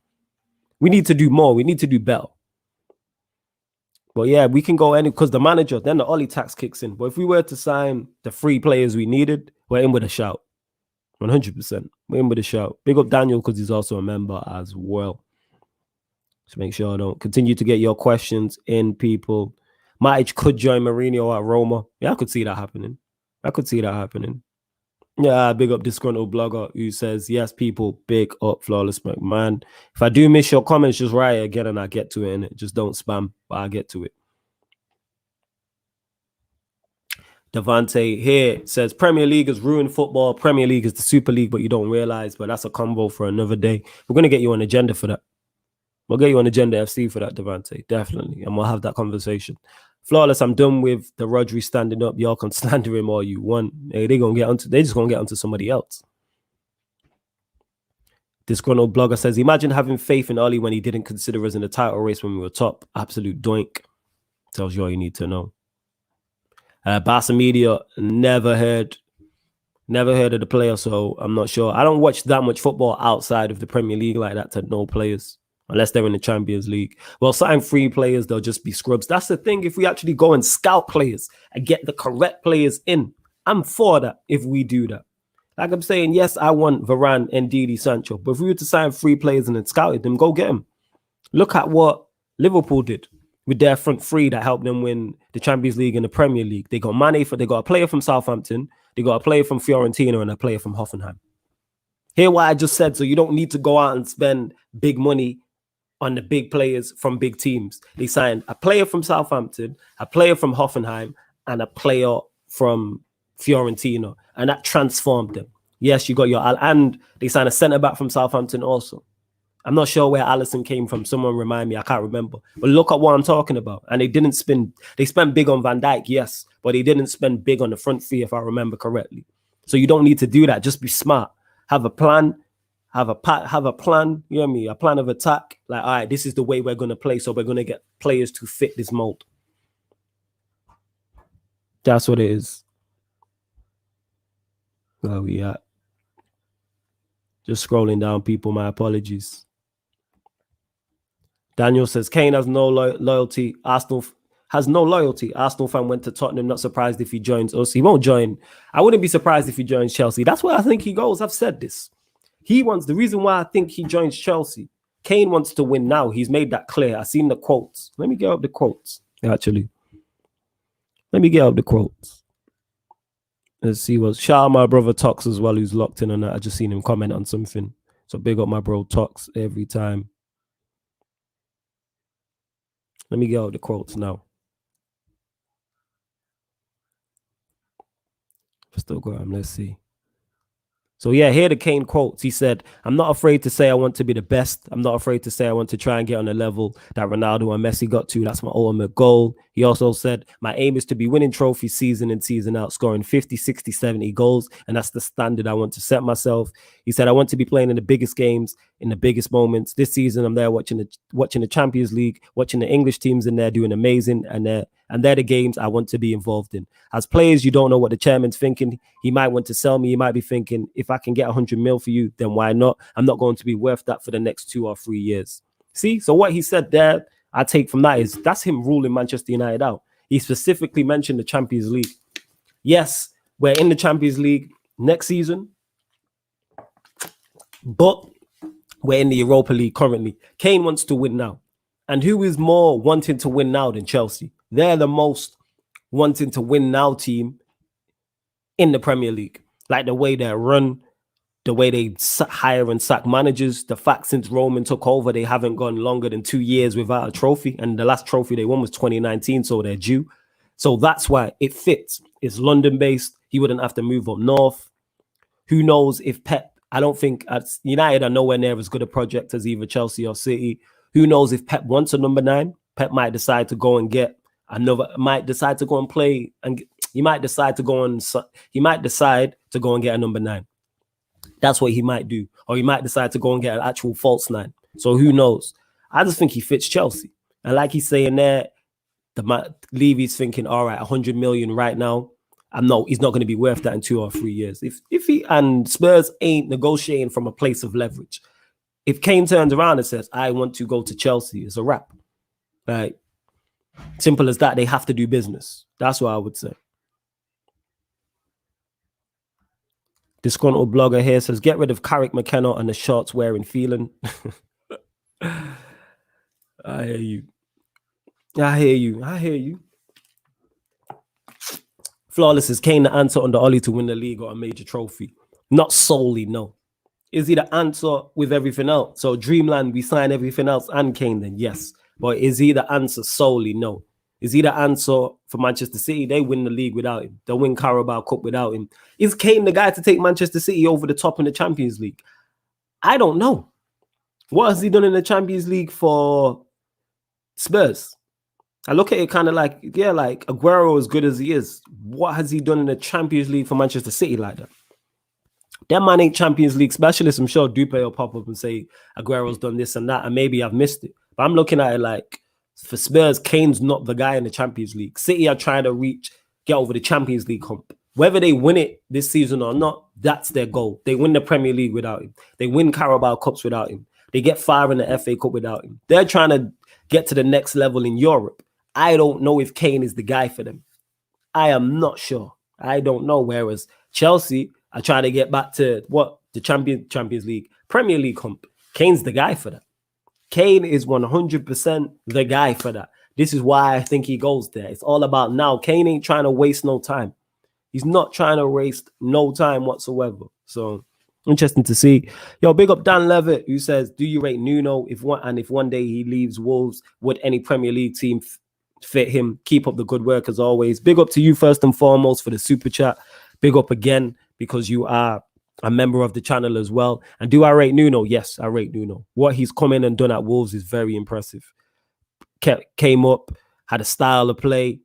We need to do more. We need to do better. But yeah, we can go any because the manager, then the Ollie tax kicks in. But if we were to sign the 3 players we needed, we're in with a shout. 100%. We're in with a shout. Big up Daniel because he's also a member as well. Just make sure I don't continue to get your questions in, people. Matic could join Mourinho at Roma. Yeah, I could see that happening. Yeah, big up disgruntled blogger who says, yes, people, big up Flawless McMahon. If I do miss your comments, just write it again and I get to it, innit? Just don't spam, but I'll get to it. Devante here says, Premier League has ruined football. Premier League is the Super League, but you don't realize. But that's a combo for another day. We're going to get you on agenda for that. We'll get you on Agenda FC for that, Devante. Definitely. And we'll have that conversation. Flawless, I'm done with the Rodri standing up. Y'all can slander him all you want. Hey, they're just gonna get onto somebody else. Disgruntled blogger says, imagine having faith in Ollie when he didn't consider us in the title race when we were top. Absolute doink. Tells you all you need to know. Barca Media, never heard of the player, so I'm not sure. I don't watch that much football outside of the Premier League like that to know players. Unless they're in the Champions League. Well, sign 3 players, they'll just be scrubs. That's the thing. If we actually go and scout players and get the correct players in, I'm for that if we do that. Like I'm saying, yes, I want Varane and Ndidi, Sancho. But if we were to sign 3 players and then scouted them, go get them. Look at what Liverpool did with their front 3 that helped them win the Champions League and the Premier League. They got they got a player from Southampton, they got a player from Fiorentina and a player from Hoffenheim. Hear what I just said, so you don't need to go out and spend big money on the big players from big teams. They signed a player from Southampton, a player from Hoffenheim, and a player from Fiorentina, and that transformed them. Yes, you got and they signed a centre-back from Southampton also. I'm not sure where Alisson came from. Someone remind me, I can't remember. But look at what I'm talking about. And they spent big on Van Dijk, yes, but they didn't spend big on the front 3, if I remember correctly. So you don't need to do that. Just be smart. Have a plan. Have a plan, you know what I mean? A plan of attack. Like, all right, this is the way we're going to play. So we're going to get players to fit this mold. That's what it is. Where we at? Just scrolling down, people. My apologies. Daniel says, Kane has no loyalty. Arsenal has no loyalty. Arsenal fan went to Tottenham. Not surprised if he joins us. He won't join. I wouldn't be surprised if he joins Chelsea. That's where I think he goes. I've said this. The reason why I think he joins Chelsea, Kane wants to win now. He's made that clear. I've seen the quotes. Let me get up the quotes, actually. Let's see what. Shout out my brother Tox as well, who's locked in on that. I just seen him comment on something. So big up my bro Tox every time. Let me get out the quotes now. Still got him. Let's see. So yeah, here are the Kane quotes. He said, I'm not afraid to say I want to be the best. I'm not afraid to say I want to try and get on the level that Ronaldo and Messi got to. That's my ultimate goal. He also said, my aim is to be winning trophies season in, season out, scoring 50, 60, 70 goals. And that's the standard I want to set myself. He said, I want to be playing in the biggest games, in the biggest moments. This season, I'm there watching the Champions League, watching the English teams in there doing amazing. And they're the games I want to be involved in. As players, you don't know what the chairman's thinking. He might want to sell me. He might be thinking, if I can get 100 mil for you, then why not? I'm not going to be worth that for the next 2 or 3 years. See? So what he said there, I take from that is that's him ruling Manchester United out. He specifically mentioned the Champions League. Yes, we're in the Champions League next season, but we're in the Europa League currently. Kane wants to win now. And who is more wanting to win now than Chelsea? They're the most wanting to win now team in the Premier League. Like the way they run, the way they hire and sack managers, the fact since Roman took over, they haven't gone longer than 2 years without a trophy. And the last trophy they won was 2019, so they're due. So that's why it fits. It's London-based. He wouldn't have to move up north. Who knows if Pep, I don't think United are nowhere near as good a project as either Chelsea or City. Who knows if Pep wants a number 9? Pep might decide to go and get another, might decide to go and play, and he might decide to go and get a number 9. That's what he might do. Or he might decide to go and get an actual false 9. So who knows? I just think he fits Chelsea. And like he's saying there, Levy's thinking, all right, 100 million right now. He's not going to be worth that in 2 or 3 years. If he and Spurs ain't negotiating from a place of leverage. If Kane turns around and says, I want to go to Chelsea, it's a wrap. Right? Simple as that. They have to do business. That's what I would say. Disgruntled blogger here says, get rid of Carrick McKenna and the shorts wearing feeling. I hear you. I hear you. I hear you. Flawless is Kane the answer on the Ollie to win the league or a major trophy? Not solely, no. Is he the answer with everything else? So Dreamland, we sign everything else and Kane then, yes. But is he the answer solely? No. Is he the answer for Manchester City? They win the league without him. They'll win Carabao Cup without him. Is Kane the guy to take Manchester City over the top in the Champions League? I don't know. What has he done in the Champions League for Spurs? I look at it kind of like, yeah, like Aguero, as good as he is, what has he done in the Champions League for Manchester City like that? Them man ain't Champions League specialists. I'm sure Dupe will pop up and say Aguero's done this and that, and maybe I've missed it. But I'm looking at it like, for Spurs, Kane's not the guy in the Champions League. City are trying to get over the Champions League hump. Whether they win it this season or not, that's their goal. They win the Premier League without him. They win Carabao Cups without him. They get far in the FA Cup without him. They're trying to get to the next level in Europe. I don't know if Kane is the guy for them. I am not sure. I don't know. Whereas Chelsea are trying to get back to the Champions League, Premier League hump. Kane's the guy for that. Kane is 100% the guy for that. This is why I think he goes there. It's all about now. Kane ain't trying to waste no time. He's not trying to waste no time whatsoever. So interesting to see. Yo, big up Dan Levitt, who says, do you rate Nuno? If one day he leaves Wolves, would any Premier League team fit him? Keep up the good work as always. Big up to you first and foremost for the super chat. Big up again because you are a member of the channel as well. And do I rate Nuno? Yes, I rate Nuno. What he's come in and done at Wolves is very impressive. Came up, had a style of play,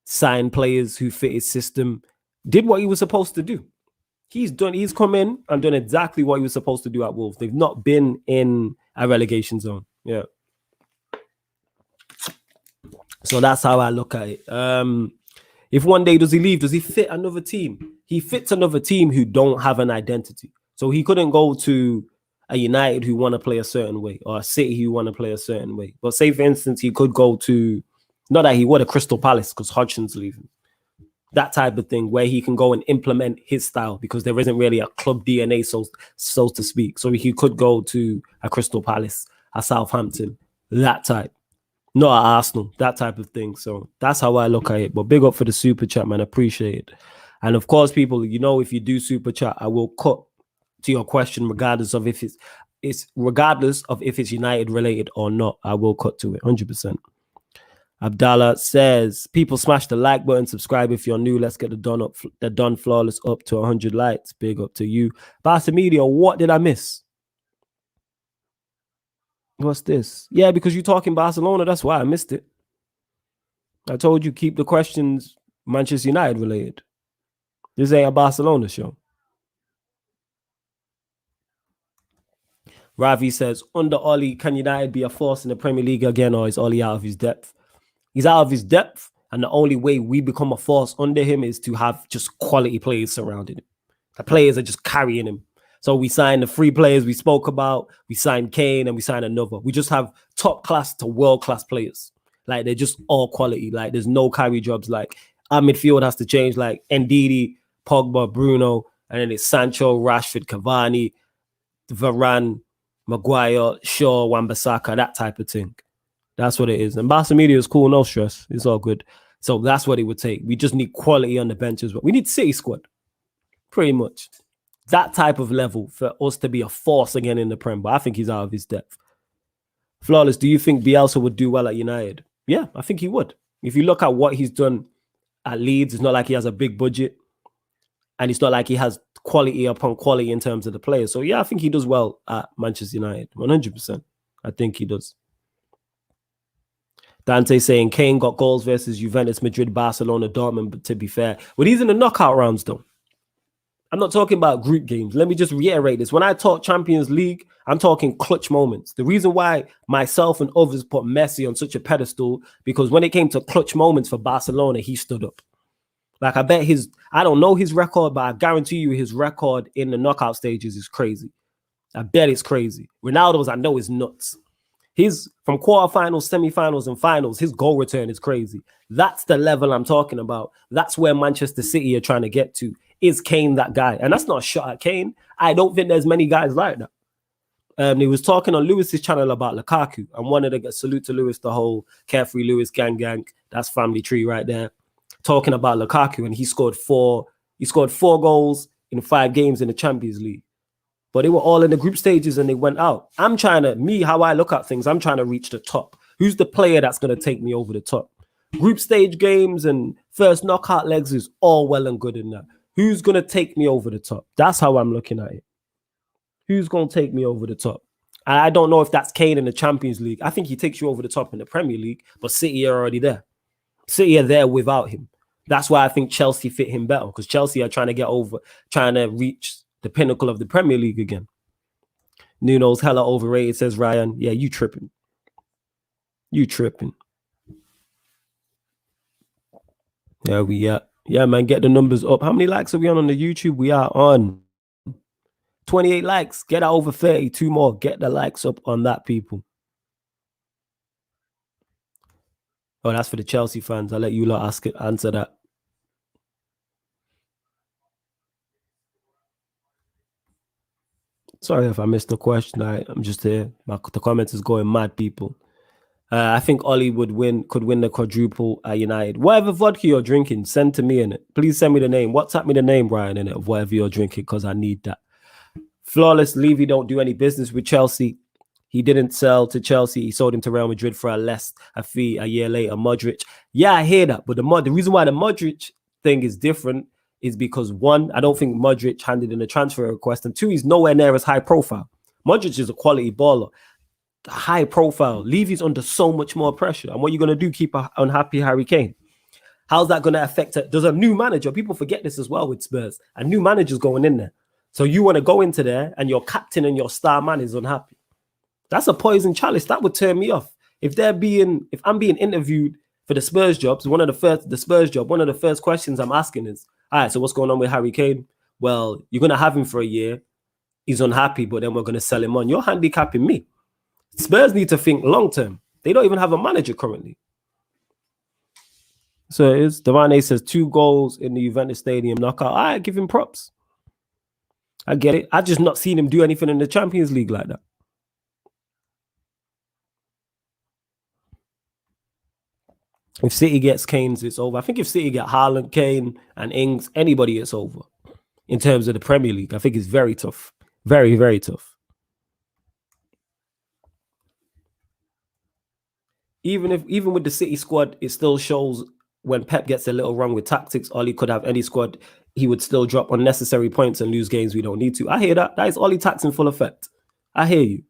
signed players who fit his system, did what he was supposed to do. He's come in and done exactly what he was supposed to do at Wolves. They've not been in a relegation zone. Yeah. So that's how I look at it. If one day does he leave, does he fit another team? He fits another team who don't have an identity. So he couldn't go to a United who want to play a certain way or a City who want to play a certain way. But say, for instance, he could go to, not that he would, a Crystal Palace because Hodgson's leaving. That type of thing where he can go and implement his style because there isn't really a club DNA, so to speak. So he could go to a Crystal Palace, a Southampton, that type. Not at Arsenal, that type of thing. So that's how I look at it. But big up for the super chat, man. Appreciate it. And of course, people, you know, if you do super chat, I will cut to your question regardless of if it's United related or not. I will cut to it 100%. Abdallah says, people smash the like button, subscribe if you're new. Let's get the Don Flawless up to 100 likes. Big up to you. Barca Media, what did I miss? What's this? Yeah, because you're talking Barcelona. That's why I missed it. I told you keep the questions Manchester United related. This ain't a Barcelona show. Ravi says, under Ollie, can United be a force in the Premier League again, or is Ollie out of his depth? He's out of his depth, and the only way we become a force under him is to have just quality players surrounding him. The players are just carrying him. So we signed the 3 players we spoke about. We signed Kane and we signed another. We just have top class to world class players. Like they're just all quality. Like there's no carry jobs. Like our midfield has to change. Like Ndidi, Pogba, Bruno, and then it's Sancho, Rashford, Cavani, Varane, Maguire, Shaw, Wan-Bissaka, that type of thing. That's what it is. And Barca Media is cool, no stress. It's all good. So that's what it would take. We just need quality on the bench as well. We need City squad, pretty much. That type of level for us to be a force again in the Prem. But I think he's out of his depth. Flawless, do you think Bielsa would do well at United? Yeah, I think he would. If you look at what he's done at Leeds, it's not like he has a big budget. And it's not like he has quality upon quality in terms of the players. So yeah, I think he does well at Manchester United. 100%. I think he does. Dante saying Kane got goals versus Juventus, Madrid, Barcelona, Dortmund, but to be fair. But he's in the knockout rounds though. I'm not talking about group games. Let me just reiterate this. When I talk Champions League, I'm talking clutch moments. The reason why myself and others put Messi on such a pedestal, because when it came to clutch moments for Barcelona, he stood up. Like I bet I don't know his record, but I guarantee you his record in the knockout stages is crazy. I bet it's crazy. Ronaldo's, I know, is nuts. His from quarterfinals, semifinals, and finals, his goal return is crazy. That's the level I'm talking about. That's where Manchester City are trying to get to. Is Kane that guy? And that's not a shot at Kane. I don't think there's many guys like that. He was talking on Lewis's channel about Lukaku. I wanted to get salute to Lewis, the whole Carefree Lewis gang. That's family tree right there. Talking about Lukaku, and he scored four goals in 5 games in the Champions League. But they were all in the group stages and they went out. How I look at things, I'm trying to reach the top. Who's the player that's going to take me over the top? Group stage games and first knockout legs is all well and good in that. Who's going to take me over the top? That's how I'm looking at it. Who's going to take me over the top? And I don't know if that's Kane in the Champions League. I think he takes you over the top in the Premier League, but City are already there. City are there without him. That's why I think Chelsea fit him better, because Chelsea are trying to reach the pinnacle of the Premier League again. Nuno's hella overrated, says Ryan. Yeah, you tripping. You tripping. Yeah, man, get the numbers up. How many likes are we on the YouTube? We are on 28 likes. Get that over 30. 2 more. Get the likes up on that, people. Oh, that's for the Chelsea fans. I'll let you lot answer that. Sorry if I missed the question. I'm just here. The comments is going mad, people. I think Ollie could win the quadruple at United. Whatever vodka you're drinking, send to me in it. Please send me the name. WhatsApp me the name, Brian, in it, of whatever you're drinking, because I need that. Flawless Levy don't do any business with Chelsea. He didn't sell to Chelsea. He sold him to Real Madrid for a fee a year later. Modric. Yeah, I hear that. But the reason why the Modric thing is different is because, 1, I don't think Modric handed in a transfer request, and 2, he's nowhere near as high profile. Modric is a quality baller. High profile. Levy's under so much more pressure. And what you're going to do, keep an unhappy Harry Kane? How's that going to affect it? There's a new manager. People forget this as well with Spurs. A new manager's going in there. So you want to go into there and your captain and your star man is unhappy. That's a poison chalice. That would turn me off. If I'm being interviewed for the Spurs jobs, one of the first questions I'm asking is, all right, so what's going on with Harry Kane? Well, you're going to have him for a year. He's unhappy, but then we're going to sell him on. You're handicapping me. Spurs need to think long-term. They don't even have a manager currently. So it is. Devane says 2 goals in the Juventus Stadium knockout. All right, give him props. I get it. I've just not seen him do anything in the Champions League like that. If City gets Kane's, it's over. I think if City get Haaland, Kane, and Ings, anybody, it's over. In terms of the Premier League, I think it's very tough. Very, very tough. Even with the City squad, it still shows when Pep gets a little wrong with tactics. Ollie could have any squad, he would still drop unnecessary points and lose games we don't need to. I hear that. That is Ollie tax in full effect. I hear you.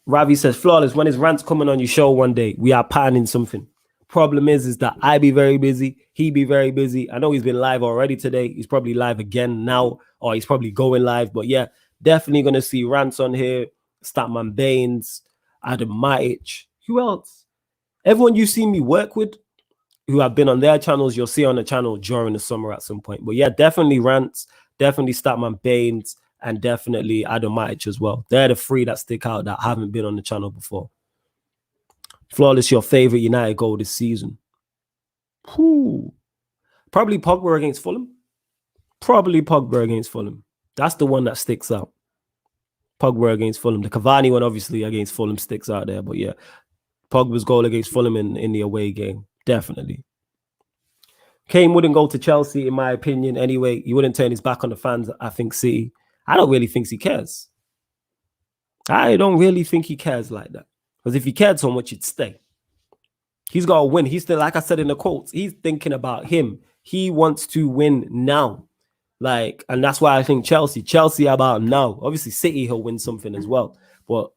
Ravi says, Flawless, when his rant's coming on your show one day, we are planning something. Problem is that I be very busy. He be very busy. I know he's been live already today. He's probably live again now, or he's probably going live. But yeah, definitely going to see rants on here. Statman Baines, Adam Matic. Who else? Everyone you see me work with, who have been on their channels, you'll see on the channel during the summer at some point. But yeah, definitely rants, definitely Statman Baines, and definitely Adam Matic as well. They're the 3 that stick out that haven't been on the channel before. Flawless, your favorite United goal this season? Probably Pogba against Fulham. That's the one that sticks out. Pogba against Fulham. The Cavani one, obviously, against Fulham sticks out there. But yeah, Pogba's goal against Fulham in the away game. Definitely. Kane wouldn't go to Chelsea, in my opinion, anyway. He wouldn't turn his back on the fans, I think, City. I don't really think he cares. I don't really think he cares like that. Because if he cared so much, he'd stay. He's got to win. He's still, like I said in the quotes, he's thinking about him. He wants to win now. And that's why I think Chelsea about now. Obviously, City, he'll win something as well. But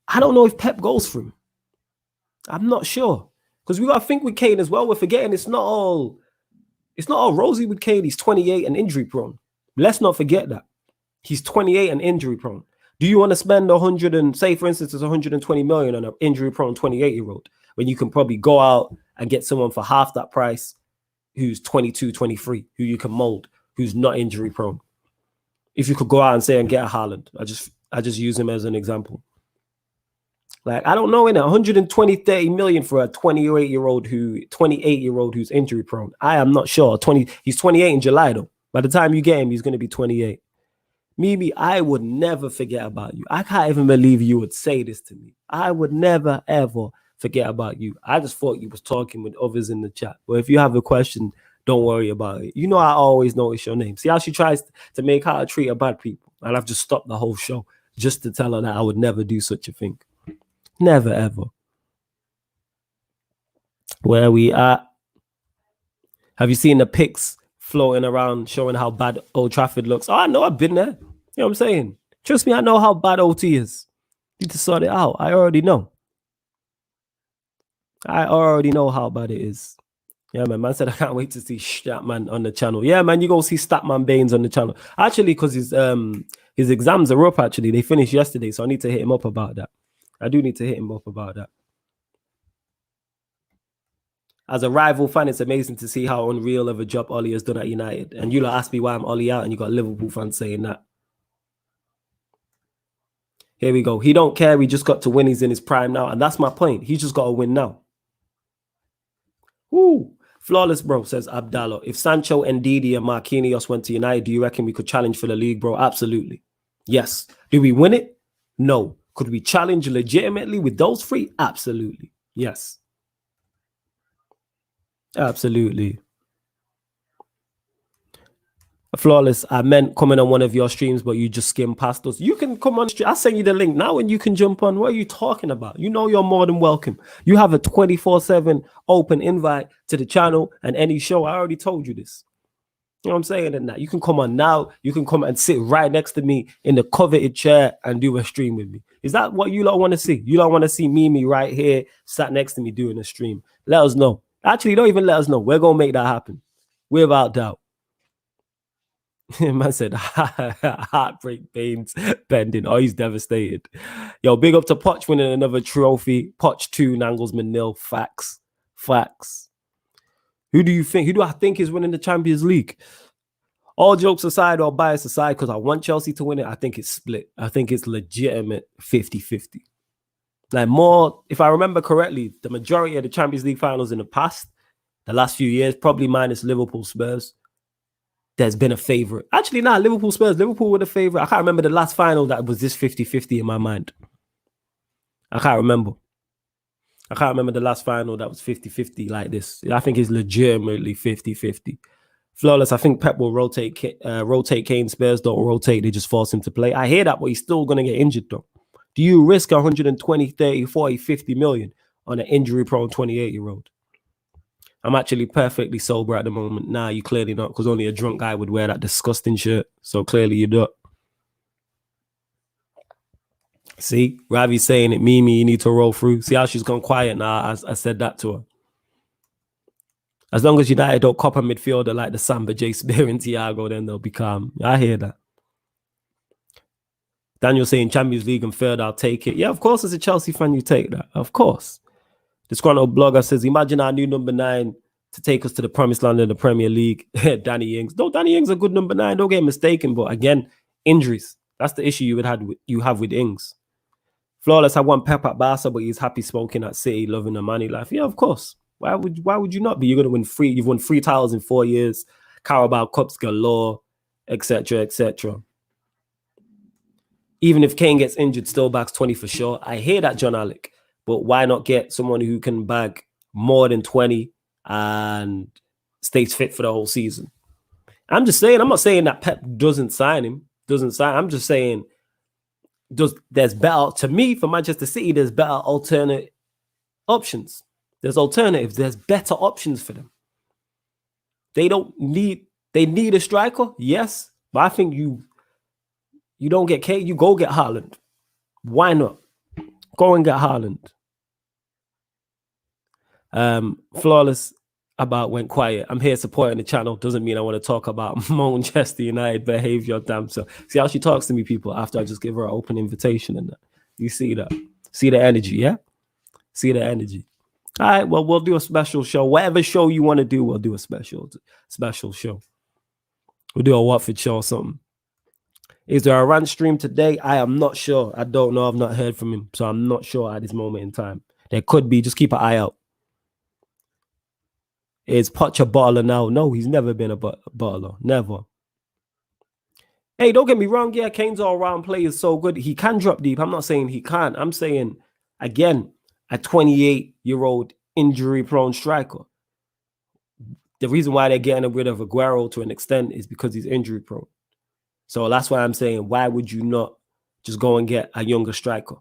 I don't know if Pep goes for him. I'm not sure. Because we got to think with Kane as well. We're forgetting it's not all rosy with Kane. He's 28 and injury prone. Let's not forget that. He's 28 and injury prone. Do you want to spend 100 and say, for instance, it's 120 million on an injury prone 28-year-old when you can probably go out and get someone for half that price who's 22, 23, who you can mold, who's not injury prone? If you could go out and say and get a Haaland, I just use him as an example. Like, I don't know, innit? 120, 30 million for a 28-year-old who's injury prone. I am not sure. He's 28 in July, though. By the time you get him, he's going to be 28. Mimi, I would never forget about you. I can't even believe you would say this to me. I would never, ever forget about you. I just thought you was talking with others in the chat. But if you have a question, don't worry about it. You know I always notice your name. See how she tries to make her treat her bad people? And I've just stopped the whole show just to tell her that I would never do such a thing. Never, ever. Where we at? Have you seen the pics floating around showing how bad Old Trafford looks? Oh, I know, I've been there. You know what I'm saying? Trust me, I know how bad OT is. Need to sort it out. I already know. I already know how bad it is. Yeah, man said I can't wait to see Statman on the channel. Yeah, man, you go see Statman Baines on the channel. Actually, because his exams are up, actually. They finished yesterday, so I need to hit him up about that. I do need to hit him up about that. As a rival fan, it's amazing to see how unreal of a job Ollie has done at United. And you lot ask me why I'm Ollie out, and you got Liverpool fans saying that. Here we go. He don't care. He just got to win. He's in his prime now. And that's my point. He's just got to win now. Woo. Flawless, bro, says Abdallah. If Sancho, Ndidi, and Marquinhos went to United, do you reckon we could challenge for the league, bro? Absolutely. Yes. Do we win it? No. Could we challenge legitimately with those three? Absolutely. Yes. Absolutely. Flawless, I meant coming on one of your streams, but you just skimmed past us. You can come on stream. I'll send you the link now and you can jump on. What are you talking about? You know you're more than welcome. You have a 24/7 open invite to the channel and any show. I already told you this. You know what I'm saying? And that you can come on now. You can come and sit right next to me in the coveted chair and do a stream with me. Is that what you lot want to see? You don't want to see Mimi right here sat next to me doing a stream? Let us know. Actually, don't even let us know. We're going to make that happen. Without doubt. Man said, heartbreak Baines bending. Oh, he's devastated. Yo, big up to Poch winning another trophy. Poch 2, Nangelsman 0. Facts. Facts. Who do I think is winning the Champions League? All jokes aside or bias aside, because I want Chelsea to win it, I think it's split. I think it's legitimate 50-50. Like more, if I remember correctly, the majority of the Champions League finals in the past, the last few years, probably minus Liverpool Spurs, there's been a favorite. Actually, Liverpool Spurs. Liverpool were the favorite. I can't remember the last final that was this 50-50 in my mind. I can't remember. I can't remember the last final that was 50-50 like this. I think it's legitimately 50-50. Flawless, I think Pep will rotate Kane. Spurs don't rotate. They just force him to play. I hear that, but he's still going to get injured, though. Do you risk 120, 30, 40, 50 million on an injury-prone 28-year-old? I'm actually perfectly sober at the moment. Nah, you clearly not, because only a drunk guy would wear that disgusting shirt. So clearly you don't. See, Ravi's saying it, Mimi, you need to roll through. See how she's gone quiet now? I said that to her. As long as United don't cop a midfielder like the Samba, J. Spear and Thiago, then they'll be calm. I hear that. Daniel saying Champions League and third, I'll take it. Yeah, of course, as a Chelsea fan, you take that. Of course. Disgruntled blogger says, imagine our new number 9 to take us to the promised land in the Premier League. Danny Ings. No, Danny Ings a good number 9. Don't get mistaken. But again, injuries. That's the issue you have with Ings. Flawless, I want Pep at Barca, but he's happy smoking at City, loving the money life. Yeah, of course. Why would you not be? You're going to win 3. You've won 3 titles in 4 years. Carabao Cups galore, etc., etc. Even if Kane gets injured, still backs 20 for sure. I hear that, John Alec. But why not get someone who can bag more than 20 and stays fit for the whole season? I'm just saying, I'm not saying that Pep doesn't sign him. I'm just saying there's better, to me, for Manchester City, there's better alternate options. There's alternatives. There's better options for them. They need a striker, yes. But I think you don't get Kane, you go get Haaland. Why not? Go and get Haaland. Flawless about went quiet. I'm here supporting the channel. Doesn't mean I want to talk about Manchester United behavior. Damn. So see how she talks to me, people, after I just give her an open invitation and that. You see that? See the energy, yeah? See the energy. All right, well, we'll do a special show. Whatever show you want to do, we'll do a special show. We'll do a Watford show or something. Is there a rant stream today? I am not sure. I don't know. I've not heard from him. So I'm not sure at this moment in time. There could be. Just keep an eye out. Is Poch a baller now? No, he's never been a baller. Never. Hey, don't get me wrong. Yeah, Kane's all-round play is so good. He can drop deep. I'm not saying he can't. I'm saying, again, a 28-year-old injury-prone striker. The reason why they're getting rid of Aguero to an extent is because he's injury-prone. So that's why I'm saying, why would you not just go and get a younger striker?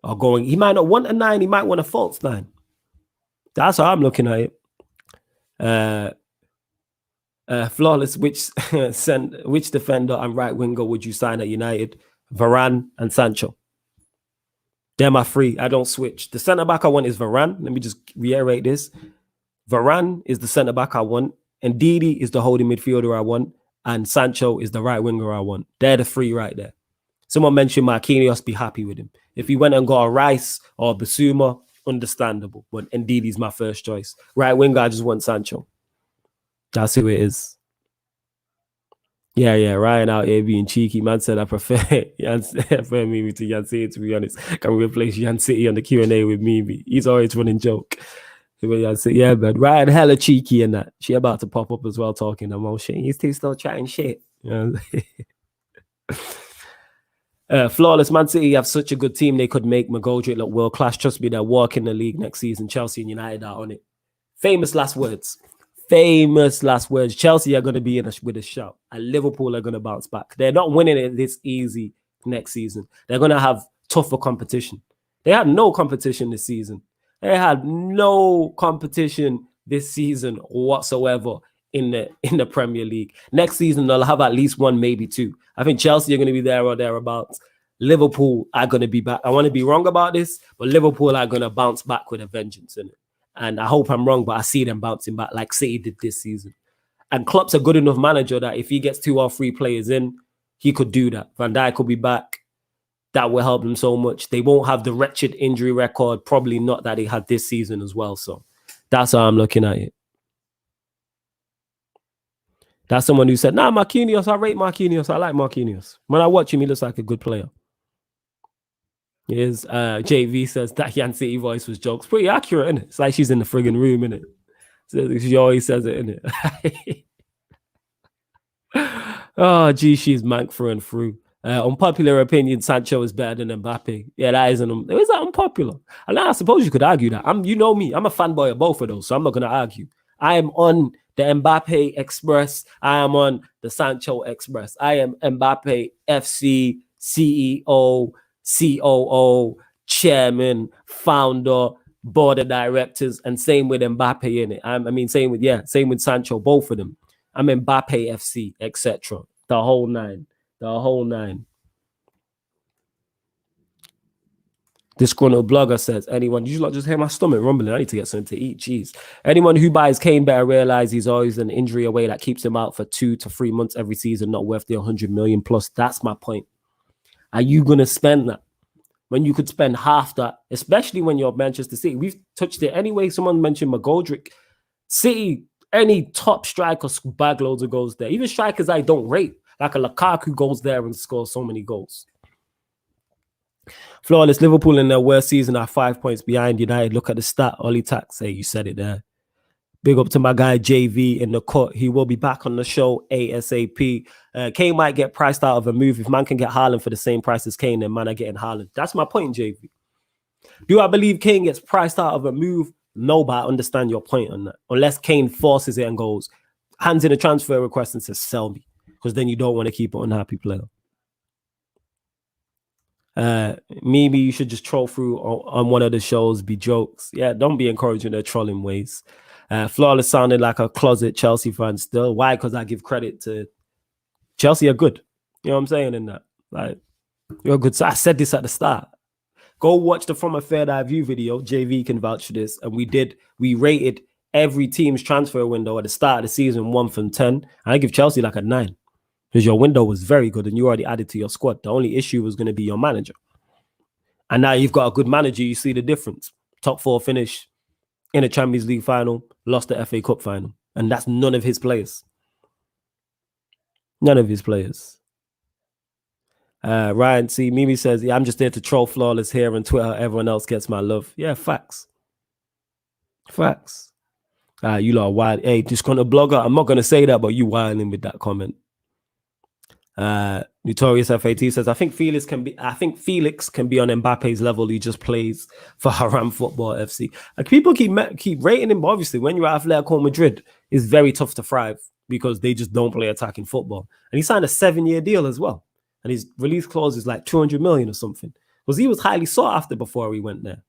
Or he might not want a 9, he might want a false 9. That's how I'm looking at it. Flawless, which defender and right winger would you sign at United? Varane and Sancho. They're my 3. I don't switch. The centre-back I want is Varane. Let me just reiterate this. Varane is the centre-back I want. And Ndidi is the holding midfielder I want. And Sancho is the right winger I want. They're the 3 right there. Someone mentioned Marquinhos, be happy with him. If he went and got a Rice or a Basuma, understandable. But Ndidi's my first choice. Right winger, I just want Sancho. That's who it is. Yeah, Ryan out here being cheeky. Man said I prefer Mimi to Yan City, to be honest. Can we replace Yan City on the Q&A with Mimi? He's always running joke. Yeah, man. Ryan hella cheeky in that. She about to pop up as well talking emotion. He's still chatting shit. You know? Flawless. Man City have such a good team. They could make McGoldrick look world class. Trust me, they'll walk in the league next season. Chelsea and United are on it. Famous last words. Chelsea are going to be with a shout, and Liverpool are going to bounce back. They're not winning it this easy next season. They're going to have tougher competition. They had no competition this season. Whatsoever in the Premier League. Next season, they'll have at least 1, maybe 2. I think Chelsea are going to be there or thereabouts. Liverpool are going to be back. I want to be wrong about this, but Liverpool are going to bounce back with a vengeance in it. And I hope I'm wrong, but I see them bouncing back like City did this season. And Klopp's a good enough manager that if he gets 2 or 3 players in, he could do that. Van Dijk could be back. That will help them so much. They won't have the wretched injury record, probably not that they had this season as well. So that's how I'm looking at it. That's someone who said, nah, Marquinhos, I rate Marquinhos. I like Marquinhos. When I watch him, he looks like a good player. Yes, JV says that Yan City voice was jokes. Pretty accurate, isn't it? It's like she's in the friggin' room, innit? So she always says it, innit? Oh, gee, she's mank through and through. Unpopular opinion, Sancho is better than Mbappe. Yeah, that is that unpopular. And I suppose you could argue that. You know me, I'm a fanboy of both of those, so I'm not going to argue. I am on the Mbappe Express. I am on the Sancho Express. I am Mbappe FC, CEO, COO, chairman, founder, board of directors, and same with Mbappe in it. Same with Sancho, both of them. I'm Mbappe FC, etc. The whole nine. Disgruntled blogger says, anyone, you just hear my stomach rumbling. I need to get something to eat. Jeez. Anyone who buys Kane better realize he's always an injury away that keeps him out for 2 to 3 months every season, not worth the 100 million plus. That's my point. Are you going to spend that when you could spend half that, especially when you're Manchester City? We've touched it anyway. Someone mentioned McGoldrick. City, any top striker bag loads of goals there. Even strikers I don't rate, like a Lukaku goes there and scores so many goals. Flawless. Liverpool in their worst season are 5 points behind United. Look at the stat. Ollie Tax, hey, you said it there. Big up to my guy JV in the cut. He will be back on the show ASAP. Kane might get priced out of a move. If man can get Haaland for the same price as Kane, then man are getting Haaland. That's my point, JV. Do I believe Kane gets priced out of a move? No, but I understand your point on that. Unless Kane forces it and goes, hands in a transfer request and says, sell me. Because then you don't want to keep an unhappy player. Maybe you should just troll through on one of the shows, be jokes. Yeah, don't be encouraging their trolling ways. Flawless sounded like a closet Chelsea fan still. Why? Because I give credit to Chelsea are good. You know what I'm saying in that? Like, you're good. So I said this at the start. Go watch the From a Third Eye View video. JV can vouch for this. And we rated every team's transfer window at the start of the season 1 from 10. And I give Chelsea like a 9. Because your window was very good and you already added to your squad. The only issue was going to be your manager. And now you've got a good manager. You see the difference. Top 4 finish in a Champions League final, lost the FA Cup final. And that's none of his players. None of his players. Ryan C. Mimi says, yeah, I'm just there to troll Flawless here on Twitter. Everyone else gets my love. Yeah, facts. Facts. You lot are wild. Hey, just gonna blogger. I'm not gonna say that, but you wilding with that comment. Notorious FAT says, I think Felix can be on Mbappe's level. He just plays for Haram Football FC. Like, people keep rating him, but obviously when you're at Atletico Madrid, it's very tough to thrive because they just don't play attacking football. And he signed a 7-year deal as well. And his release clause is like 200 million or something. Because he was highly sought after before he went there.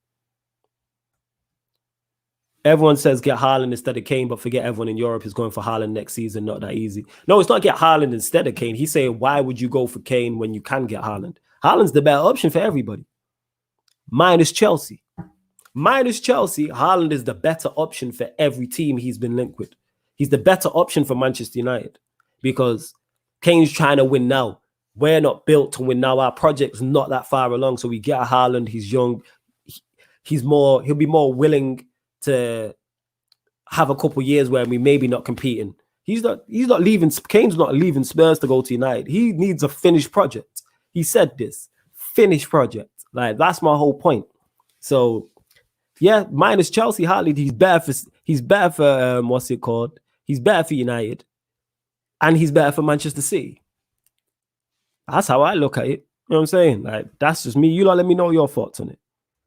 Everyone says get Haaland instead of Kane, but forget everyone in Europe is going for Haaland next season. Not that easy. No, it's not get Haaland instead of Kane. He's saying, why would you go for Kane when you can get Haaland? Haaland's the better option for everybody. Minus Chelsea. Haaland is the better option for every team he's been linked with. He's the better option for Manchester United because Kane's trying to win now. We're not built to win now. Our project's not that far along. So we get a Haaland. He's young. He'll be more willing to have a couple years where we maybe not competing. He's not leaving. Kane's not leaving Spurs to go to United. He needs a finished project. He said this finished project. Like, that's my whole point. So yeah, minus Chelsea, Haaland, he's better for what's it called? He's better for United, and he's better for Manchester City. That's how I look at it. You know what I'm saying? Like, that's just me. You lot, let me know your thoughts on it.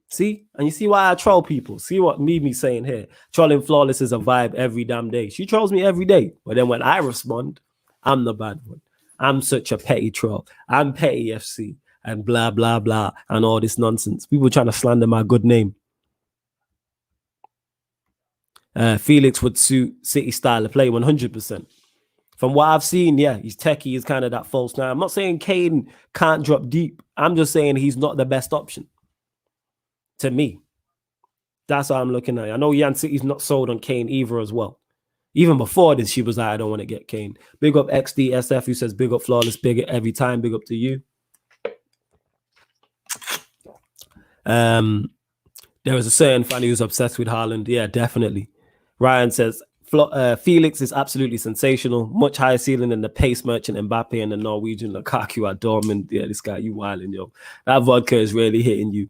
See? And you see why I troll people. See what Mimi's saying here. Trolling Flawless is a vibe every damn day. She trolls me every day. But then when I respond, I'm the bad one. I'm such a petty troll. I'm petty FC and blah, blah, blah, and all this nonsense. People trying to slander my good name. Felix would suit City style of play 100%. From what I've seen, yeah, he's techie. He's kind of that false nine. I'm not saying Kane can't drop deep. I'm just saying he's not the best option. To me, that's how I'm looking at it. I know Yan City's not sold on Kane either as well. Even before this, she was like, I don't want to get Kane. Big up XDSF, who says, big up Flawless, big up every time, big up to you. There was a certain fan who's obsessed with Haaland. Yeah, definitely. Ryan says, Felix is absolutely sensational. Much higher ceiling than the pace merchant Mbappe and the Norwegian Lukaku at Dortmund. Yeah, this guy, you wilding, yo. That vodka is really hitting you.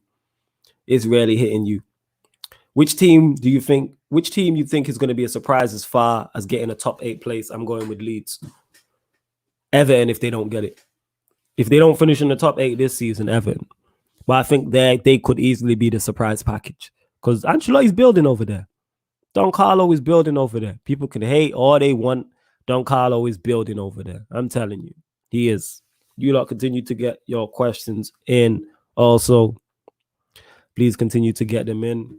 It's really hitting you. Which team you think is going to be a surprise as far as getting a top 8 place? I'm going with Leeds. Everton, if they don't get it. If they don't finish in the top 8 this season, Everton. But I think they could easily be the surprise package. Because Ancelotti's building over there. Don Carlo is building over there. People can hate all they want. Don Carlo is building over there. I'm telling you. He is. You lot continue to get your questions in. Also, please continue to get them in.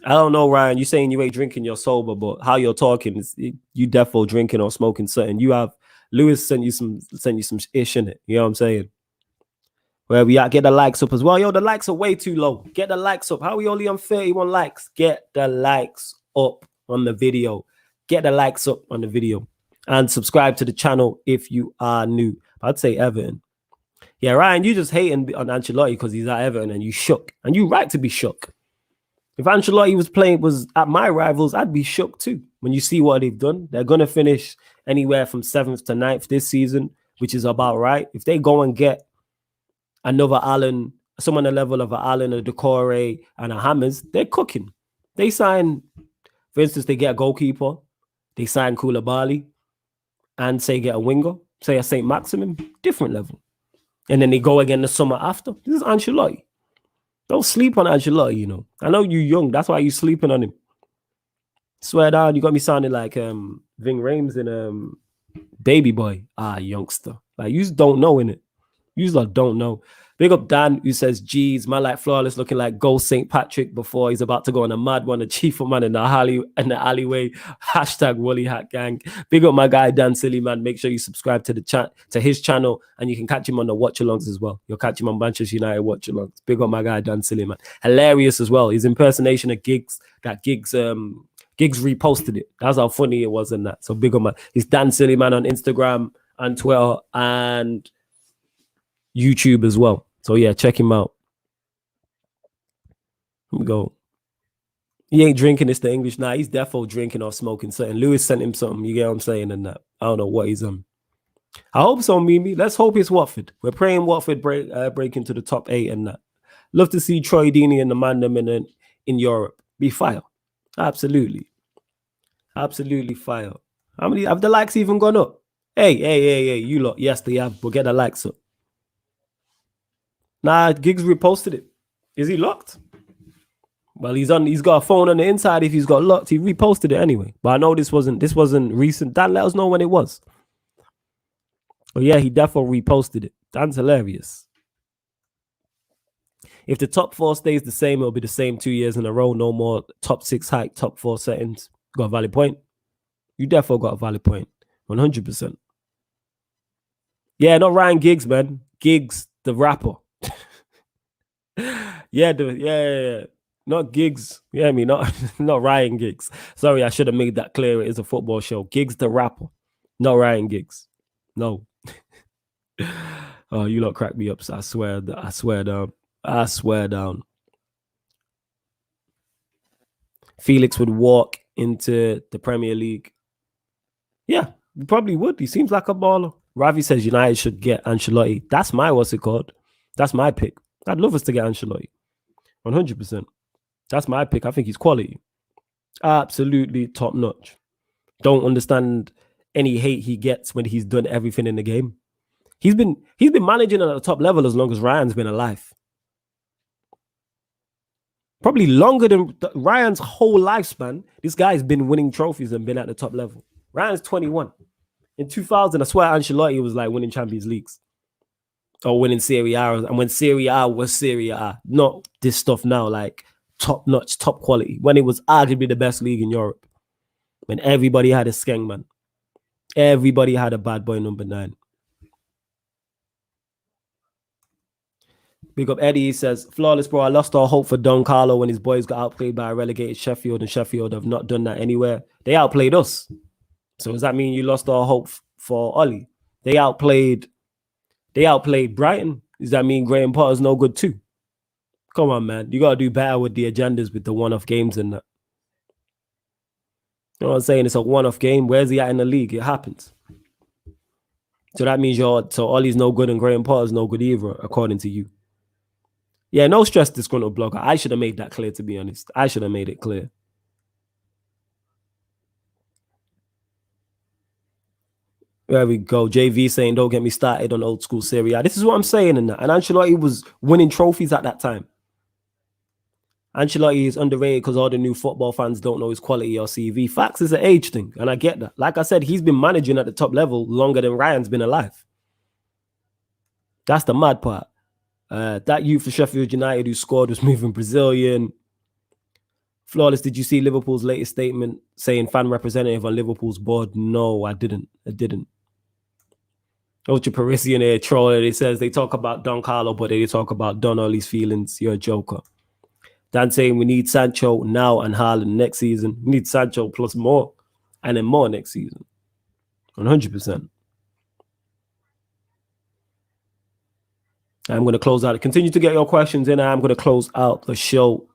I don't know, Ryan. You saying you ain't drinking, you're sober, but how you're talking is you defo drinking or smoking something. You have Lewis sent you some ish in it. You know what I'm saying? Where we at, get the likes up as well. Yo, the likes are way too low. Get the likes up. How are we only on 31 likes? Get the likes up on the video. Get the likes up on the video. And subscribe to the channel if you are new. I'd say Everton. Yeah, Ryan, you just hating on Ancelotti because he's at Everton and you shook. And you right to be shook. If Ancelotti was at my rivals, I'd be shook too. When you see what they've done, they're going to finish anywhere from 7th to 9th this season, which is about right. If they go and get another Allen, someone the level of an Allen, a Decore, and a Hammers, they're cooking. They sign, for instance, they get a goalkeeper, they sign Koulibaly, and say get a winger, say a St. Maximin, different level. And then they go again the summer after. This is Ancelotti. Don't sleep on Ancelotti, you know. I know you're young. That's why you're sleeping on him. Swear down, you got me sounding like Ving Rhames in Baby Boy. Youngster. Like, you just don't know, innit? You just don't know. Big up Dan, who says, geez, man like Flawless looking like Ghost St. Patrick before he's about to go on a mad one, a chief man in the alleyway. Hashtag Woolly Hat Gang. Big up my guy, Dan Silly, man. Make sure you subscribe to to his channel, and you can catch him on the watch-alongs as well. You'll catch him on Manchester United watch-alongs. Big up my guy, Dan Silly, man. Hilarious as well. His impersonation of Giggs reposted it. That's how funny it was in that. So big up, man. He's Dan Silly, man, on Instagram and Twitter and YouTube as well. So yeah, check him out. Let me go. He ain't drinking, it's the English. Nah, he's defo drinking or smoking something. Lewis sent him something, you get what I'm saying, and that. I don't know what he's on. I hope so, Mimi. Let's hope it's Watford. We're praying Watford break into the top 8 and that. Love to see Troy Deeney and the ManDem in Europe. Be fire. Absolutely. Absolutely fire. How many have the likes even gone up? Hey, you lot. Yes, they have. We'll get the likes up. Nah, Giggs reposted it. Is he locked? Well, he's got a phone on the inside. If he's got locked, he reposted it anyway. But I know this wasn't recent. Dan, let us know when it was. But yeah, he definitely reposted it. Dan's hilarious. If the top 4 stays the same, it'll be the same 2 years in a row. No more top 6 hike, top 4 settings. Got a valid point. You definitely got a valid point. 100%. Yeah, not Ryan Giggs, man. Giggs, the rapper. yeah. Not Giggs. Yeah, not Ryan Giggs. Sorry, I should have made that clear. It is a football show. Giggs, the rapper. Not Ryan Giggs. No. Oh, you lot crack me up. So I swear down. Felix would walk into the Premier League. Yeah, he probably would. He seems like a baller. Ravi says United should get Ancelotti. That's my That's my pick. I'd love us to get Ancelotti. 100%. That's my pick. I think he's quality. Absolutely top notch. Don't understand any hate he gets when he's done everything in the game. He's been managing at the top level as long as Ryan's been alive. Probably longer than Ryan's whole lifespan. This guy's been winning trophies and been at the top level. Ryan's 21. In 2000, I swear Ancelotti was like winning Champions Leagues or winning Serie A. And when Serie A was Serie A, not this stuff now, like top notch, top quality. When it was arguably the best league in Europe. When everybody had a skeng, man. Everybody had a bad boy number 9. Big up Eddie. He says, flawless, bro. I lost all hope for Don Carlo when his boys got outplayed by a relegated Sheffield, and Sheffield have not done that anywhere. They outplayed us. So does that mean you lost all hope for Ollie? They outplayed Brighton. Does that mean Graham Potter's no good too? Come on, man. You got to do better with the agendas with the one-off games and that. You know what I'm saying? It's a one-off game. Where's he at in the league? It happens. So that means so Ollie's no good and Graham Potter's no good either, according to you. Yeah, no stress, disgruntled blogger. I should have made that clear, to be honest. I should have made it clear. There we go. JV saying, don't get me started on old school Serie A. This is what I'm saying in that. And Ancelotti was winning trophies at that time. Ancelotti is underrated because all the new football fans don't know his quality or CV. Facts is an age thing, and I get that. Like I said, he's been managing at the top level longer than Ryan's been alive. That's the mad part. That youth for Sheffield United who scored was moving Brazilian. Flawless, did you see Liverpool's latest statement saying fan representative on Liverpool's board? No, I didn't. Ultra Parisian here trolling. It says they talk about Don Carlo, but they talk about Don Ollie's feelings. You're a joker. Dan saying we need Sancho now and Haaland next season. We need Sancho plus more and then more next season. 100%. I'm going to close out. Continue to get your questions in. I'm going to close out the show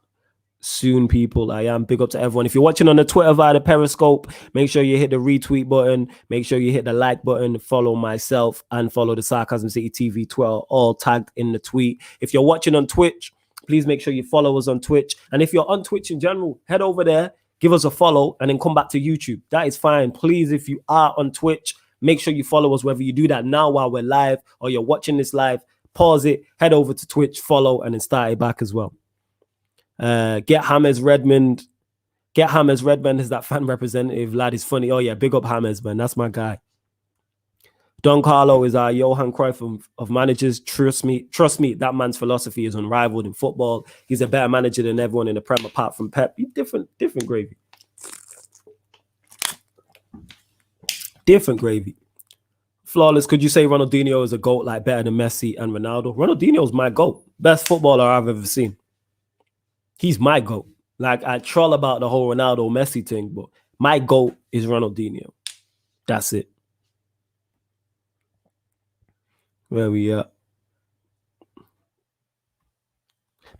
soon, people. I am big up to everyone. If you're watching on the Twitter via the Periscope, make sure you hit the retweet button. Make sure you hit the like button. Follow myself and follow the Sarcasm City TV 12, all tagged in the tweet. If you're watching on Twitch, please make sure you follow us on Twitch. And if you're on Twitch in general, head over there, give us a follow, and then come back to YouTube. That is fine. Please, if you are on Twitch, make sure you follow us, whether you do that now while we're live or you're watching this live. Pause it, head over to Twitch, follow, and then start it back as well. Get James Redmond. Get James Redmond as that fan representative. Lad is funny. Oh, yeah, big up James, man. That's my guy. Don Carlo is our Johan Cruyff of managers. Trust me, that man's philosophy is unrivaled in football. He's a better manager than everyone in the Prem apart from Pep. Different gravy. Different gravy. Flawless, could you say Ronaldinho is a GOAT, like better than Messi and Ronaldo? Ronaldinho's my GOAT. Best footballer I've ever seen. He's my GOAT. Like, I troll about the whole Ronaldo Messi thing, but my GOAT is Ronaldinho. That's it. Where we at?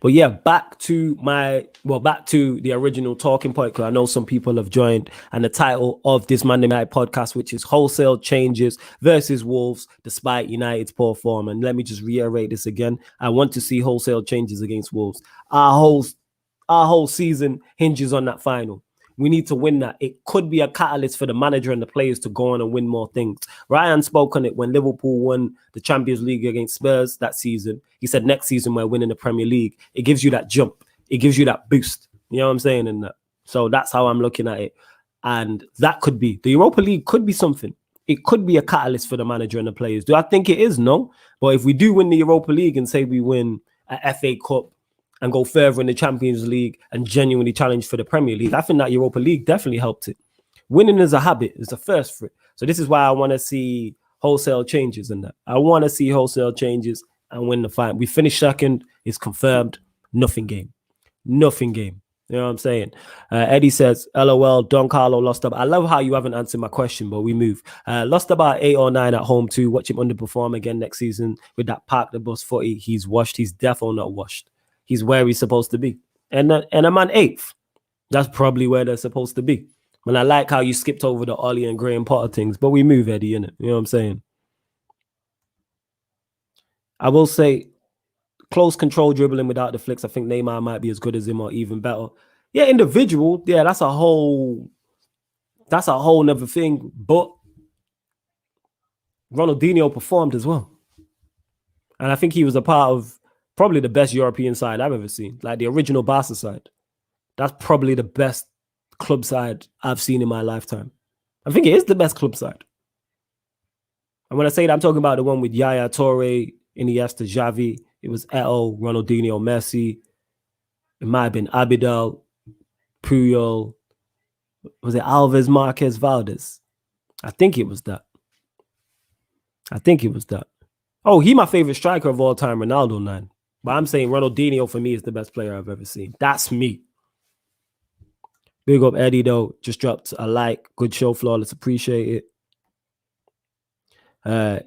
But yeah, back to the original talking point, because I know some people have joined, and the title of this Monday Night podcast, which is Wholesale Changes versus Wolves despite United's poor form. And let me just reiterate this again. I want to see wholesale changes against Wolves. Our whole season hinges on that final. We need to win that. It could be a catalyst for the manager and the players to go on and win more things. Ryan spoke on it when Liverpool won the Champions League against Spurs that season. He said next season we're winning the Premier League. It gives you that jump. It gives you that boost. You know what I'm saying? And that. So that's how I'm looking at it. And that could be, the Europa League could be something. It could be a catalyst for the manager and the players. Do I think it is? No. But if we do win the Europa League and say we win a FA Cup and go further in the Champions League and genuinely challenge for the Premier League, I think that Europa League definitely helped it. Winning is a habit, is the first for it. So this is why I want to see wholesale changes in that. I want to see wholesale changes and win the fight. We finished second, it's confirmed. Nothing game. Nothing game. You know what I'm saying? Eddie says, LOL, Don Carlo lost up. I love how you haven't answered my question, but we move. Lost about 8 or 9 at home too. Watch him underperform again next season with that park the bus footy. He's washed. He's definitely not washed. He's where he's supposed to be. And a man 8th. That's probably where they're supposed to be. And I like how you skipped over the Ollie and Graham Potter things, but we move, Eddie, innit? You know what I'm saying? I will say, close control dribbling without the flicks. I think Neymar might be as good as him or even better. Yeah, individual. Yeah, that's a whole nother thing. But Ronaldinho performed as well. And I think he was a part of probably the best European side I've ever seen. Like the original Barca side. That's probably the best club side I've seen in my lifetime. I think it is the best club side. And when I say that, I'm talking about the one with Yaya Toure, Iniesta, Xavi. It was Eto'o, Ronaldinho, Messi. It might have been Abidal, Puyol. Was it Alves, Marquez, Valdez? I think it was that. Oh, he my favorite striker of all time, Ronaldo, 9. But I'm saying Ronaldinho for me is the best player I've ever seen. That's me. Big up Eddie, though. Just dropped a like. Good show, Flawless. Appreciate it.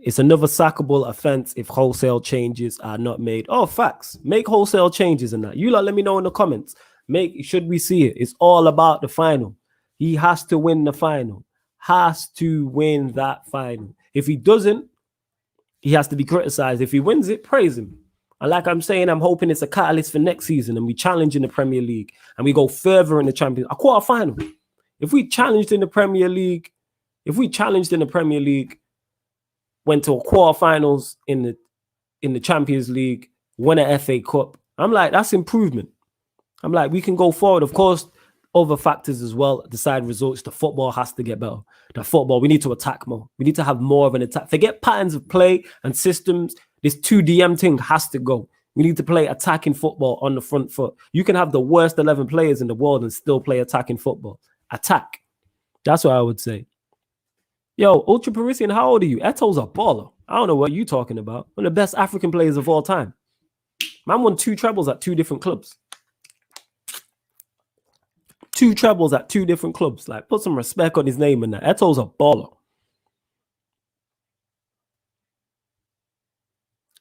It's another sackable offense if wholesale changes are not made. Oh, facts. Make wholesale changes in that. You lot, let me know in the comments. Should we see it? It's all about the final. He has to win the final. Has to win that final. If he doesn't, he has to be criticized. If he wins it, praise him. And like I'm saying, I'm hoping it's a catalyst for next season and we challenge in the Premier League and we go further in the Champions, a quarter final. If we challenged in the Premier League, went to a quarterfinals in the Champions League, won an FA Cup, I'm like, that's improvement. I'm like, we can go forward. Of course, other factors as well decide results. The football has to get better. We need to attack more. We need to have more of an attack. Forget patterns of play and systems. This 2DM thing has to go. We need to play attacking football on the front foot. You can have the worst 11 players in the world and still play attacking football. Attack. That's what I would say. Yo, Ultra Parisian, how old are you? Eto's a baller. I don't know what you're talking about. One of the best African players of all time. Man won 2 trebles at 2 different clubs. 2 trebles at 2 different clubs. Like, put some respect on his name and that. Eto's a baller.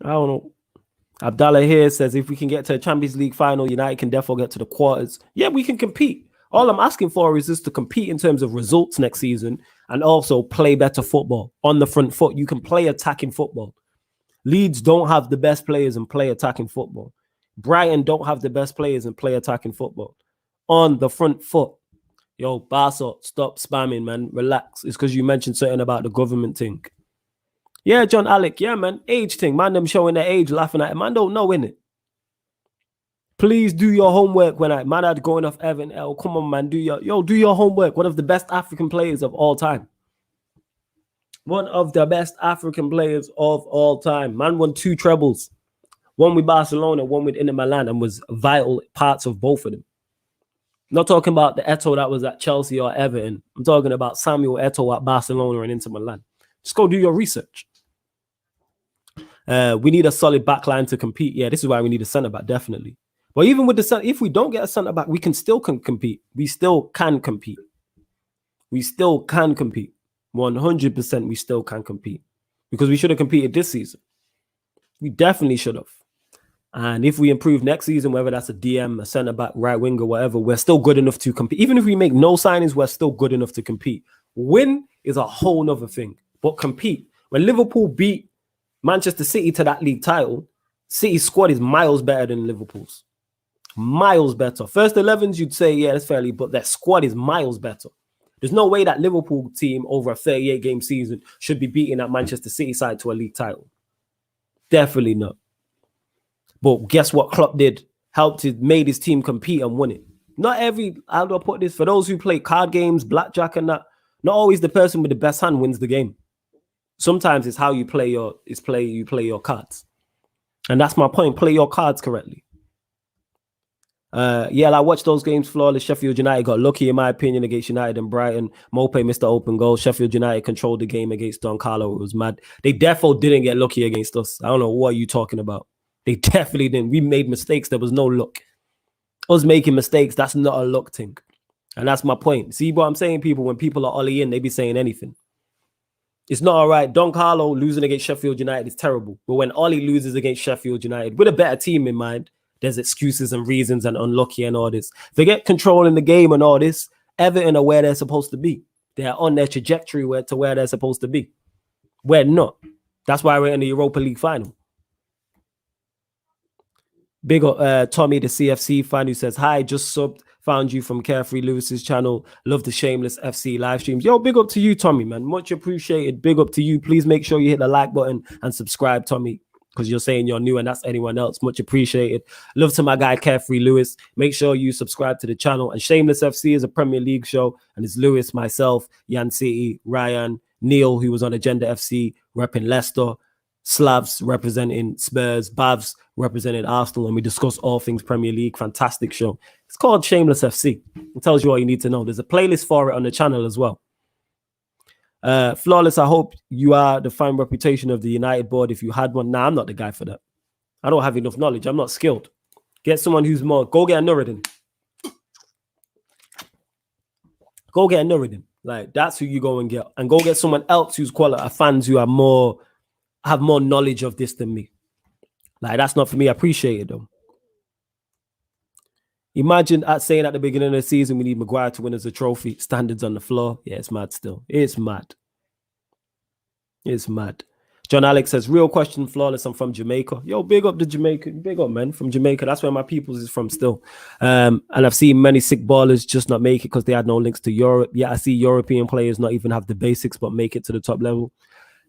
I don't know. Abdallah here says, if we can get to a Champions League final, United can definitely get to the quarters. Yeah, we can compete. All I'm asking for is just to compete in terms of results next season and also play better football on the front foot. You can play attacking football. Leeds don't have the best players and play attacking football. Brighton don't have the best players and play attacking football. On the front foot. Yo, Barca, stop spamming, man. Relax. It's because you mentioned something about the government thing. Yeah, John Alec. Yeah, man. Age thing. Man, them showing their age, laughing at it. Man, don't know, innit? Please do your homework when man had going off Evan L. Come on, man. Do your homework. One of the best African players of all time. One of the best African players of all time. Man won 2 trebles. One with Barcelona, one with Inter Milan, and was vital parts of both of them. Not talking about the Eto'o that was at Chelsea or Everton. I'm talking about Samuel Eto'o at Barcelona and Inter Milan. Just go do your research. We need a solid backline to compete. Yeah, this is why we need a centre-back, definitely. But even with if we don't get a centre-back, we can still compete. We still can compete. 100% we still can compete. Because we should have competed this season. We definitely should have. And if we improve next season, whether that's a DM, a centre-back, right winger, whatever, we're still good enough to compete. Even if we make no signings, we're still good enough to compete. Win is a whole nother thing, but compete. When Liverpool beat Manchester City to that league title, City's squad is miles better than Liverpool's. Miles better. First 11s, you'd say, yeah, that's fairly, but their squad is miles better. There's no way that Liverpool team over a 38-game season should be beating that Manchester City side to a league title. Definitely not. But guess what Klopp did? Made his team compete and won it. Not every, how do I put this? For those who play card games, blackjack and that, not always the person with the best hand wins the game. Sometimes it's how you play your cards. And that's my point. Play your cards correctly. Yeah, I watched those games flawless. Sheffield United got lucky, in my opinion, against United and Brighton. Mope missed the open goal. Sheffield United controlled the game against Don Carlo. It was mad. They definitely didn't get lucky against us. I don't know what you talking about. They definitely didn't. We made mistakes. There was no luck. Us making mistakes, that's not a luck thing. And that's my point. See what I'm saying, people? When people are ollie in, they be saying anything. It's not all right. Don Carlo losing against Sheffield United is terrible. But when Ollie loses against Sheffield United, with a better team in mind, there's excuses and reasons and unlucky and all this. Forget controlling the game and all this. Everton are where they're supposed to be. They're on their trajectory to where they're supposed to be. We're not. That's why we're in the Europa League final. Big up Tommy, the CFC fan, who says, hi, just subbed. Found you from Carefree Lewis's channel. Love the Shameless FC live streams. Yo, big up to you, Tommy, man. Much appreciated. Big up to you. Please make sure you hit the like button and subscribe, Tommy, because you're saying you're new and that's anyone else. Much appreciated. Love to my guy, Carefree Lewis. Make sure you subscribe to the channel. And Shameless FC is a Premier League show. And it's Lewis, myself, Yan City, Ryan, Neil, who was on Agenda FC, repping Leicester, Slavs representing Spurs, Bavs representing Arsenal, and we discuss all things Premier League. Fantastic show. It's called Shameless FC. It tells you all you need to know. There's a playlist for it on the channel as well. Flawless, I hope you are the fine reputation of the United board if you had one. Nah, I'm not the guy for that. I don't have enough knowledge. I'm not skilled. Get someone who's more. Go get a Nuruddin. Go get a Nuruddin. Like, that's who you go and get. And go get someone else who's quality, fans who are have more knowledge of this than me. Like, that's not for me. I appreciate it, though. Imagine saying at the beginning of the season, we need Maguire to win as a trophy. Standards on the floor. Yeah, it's mad still. It's mad. It's mad. John Alex says, real question, Flawless. I'm from Jamaica. Yo, big up to Jamaica. Big up, man. From Jamaica. That's where my peoples is from still. And I've seen many sick ballers just not make it because they had no links to Europe. Yeah, I see European players not even have the basics, but make it to the top level.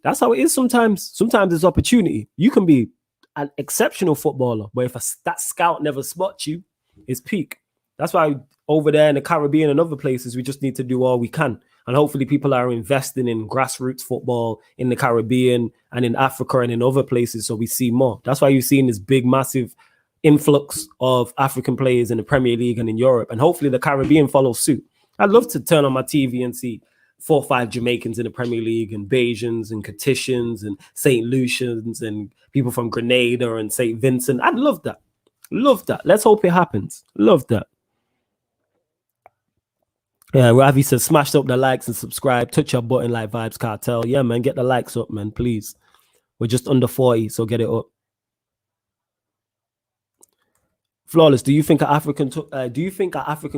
That's how it is sometimes. Sometimes there's opportunity. You can be an exceptional footballer, but if that scout never spots you, it's peak. That's why over there in the Caribbean and other places, we just need to do all we can. And hopefully people are investing in grassroots football in the Caribbean and in Africa and in other places so we see more. That's why you're seeing this big, massive influx of African players in the Premier League and in Europe. And hopefully the Caribbean follows suit. I'd love to turn on my TV and see 4 or 5 Jamaicans in the Premier League and Bajans and Catitians and St. Lucians and people from Grenada and St. Vincent. I'd love that. Love that. Let's hope it happens. Love that. Yeah, Ravi says, smash up the likes and subscribe. Touch your button like Vibes Cartel. Yeah, man, get the likes up, man, please. We're just under 40, so get it up. Flawless, do you think an African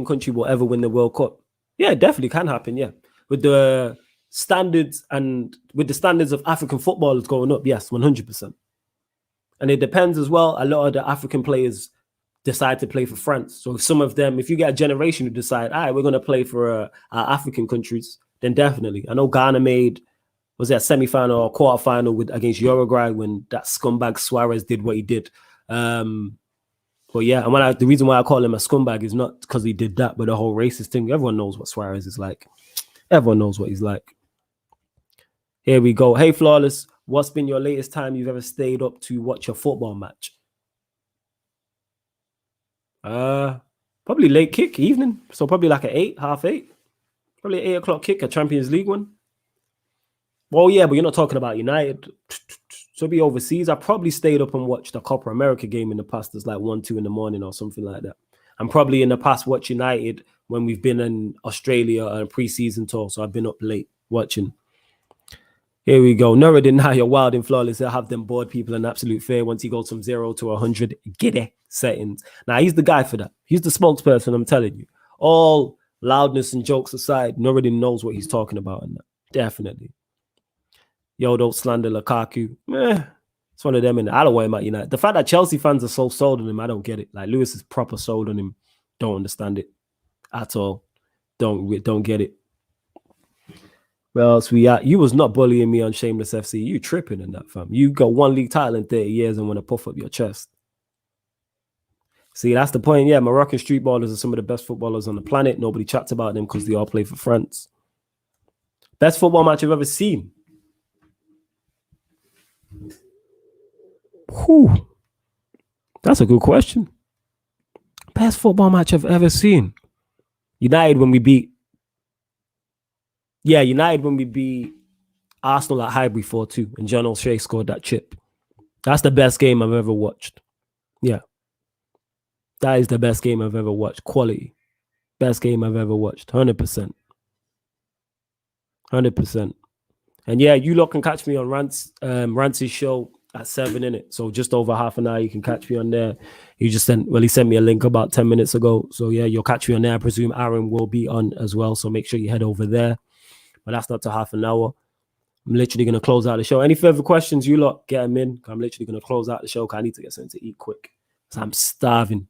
country will ever win the World Cup? Yeah, it definitely can happen, yeah. With the standards of African footballers going up, yes, 100%. And it depends as well. A lot of the African players decide to play for France. So if some of them, if you get a generation who decide, all right, we're going to play for our African countries, then definitely. I know Ghana made, was it a semi-final or quarter-final against Uruguay when that scumbag Suarez did what he did. But yeah, and the reason why I call him a scumbag is not because he did that, but the whole racist thing. Everyone knows what Suarez is like. Everyone knows what he's like. Here we go. Hey, Flawless, what's been your latest time you've ever stayed up to watch a football match? Probably late kick, evening. So probably like at 8, half 8. Probably 8 o'clock kick, a Champions League one. Well, yeah, but you're not talking about United. So be overseas. I probably stayed up and watched a Copa America game in the past. It's like 1, 2 in the morning or something like that. I'm probably in the past watched United when we've been in Australia on a pre-season tour. So I've been up late watching. Here we go. Nuruddin, now you're wild and flawless. He'll have them bored people in absolute fear once he goes from 0 to 100. Giddy settings. Now, he's the guy for that. He's the spokesperson, I'm telling you. All loudness and jokes aside, Nuruddin knows what he's talking about in that. Definitely. Yo, don't slander Lukaku. It's one of them. I don't want him at United. The fact that Chelsea fans are so sold on him, I don't get it. Like, Lewis is proper sold on him. Don't understand it at all. Don't get it. Where else we at? You was not bullying me on Shameless FC. You tripping in that, fam. You got 1 league title in 30 years and want to puff up your chest. See, that's the point. Yeah, Moroccan street ballers are some of the best footballers on the planet. Nobody chats about them because they all play for France. Best football match I've ever seen. Whew. That's a good question. Best football match I've ever seen. United when we beat Arsenal at Highbury 4-2 and John O'Shea scored that chip. That's the best game I've ever watched. Yeah. That is the best game I've ever watched. Quality. Best game I've ever watched. 100%. 100%. And yeah, you lot can catch me on Rance's show at 7, innit? So just over half an hour, you can catch me on there. He sent me a link about 10 minutes ago. So yeah, you'll catch me on there. I presume Aaron will be on as well. So make sure you head over there. But that's not to half an hour. I'm literally going to close out the show. Any further questions, you lot, get them in. I'm literally going to close out the show because I need to get something to eat quick. So I'm starving.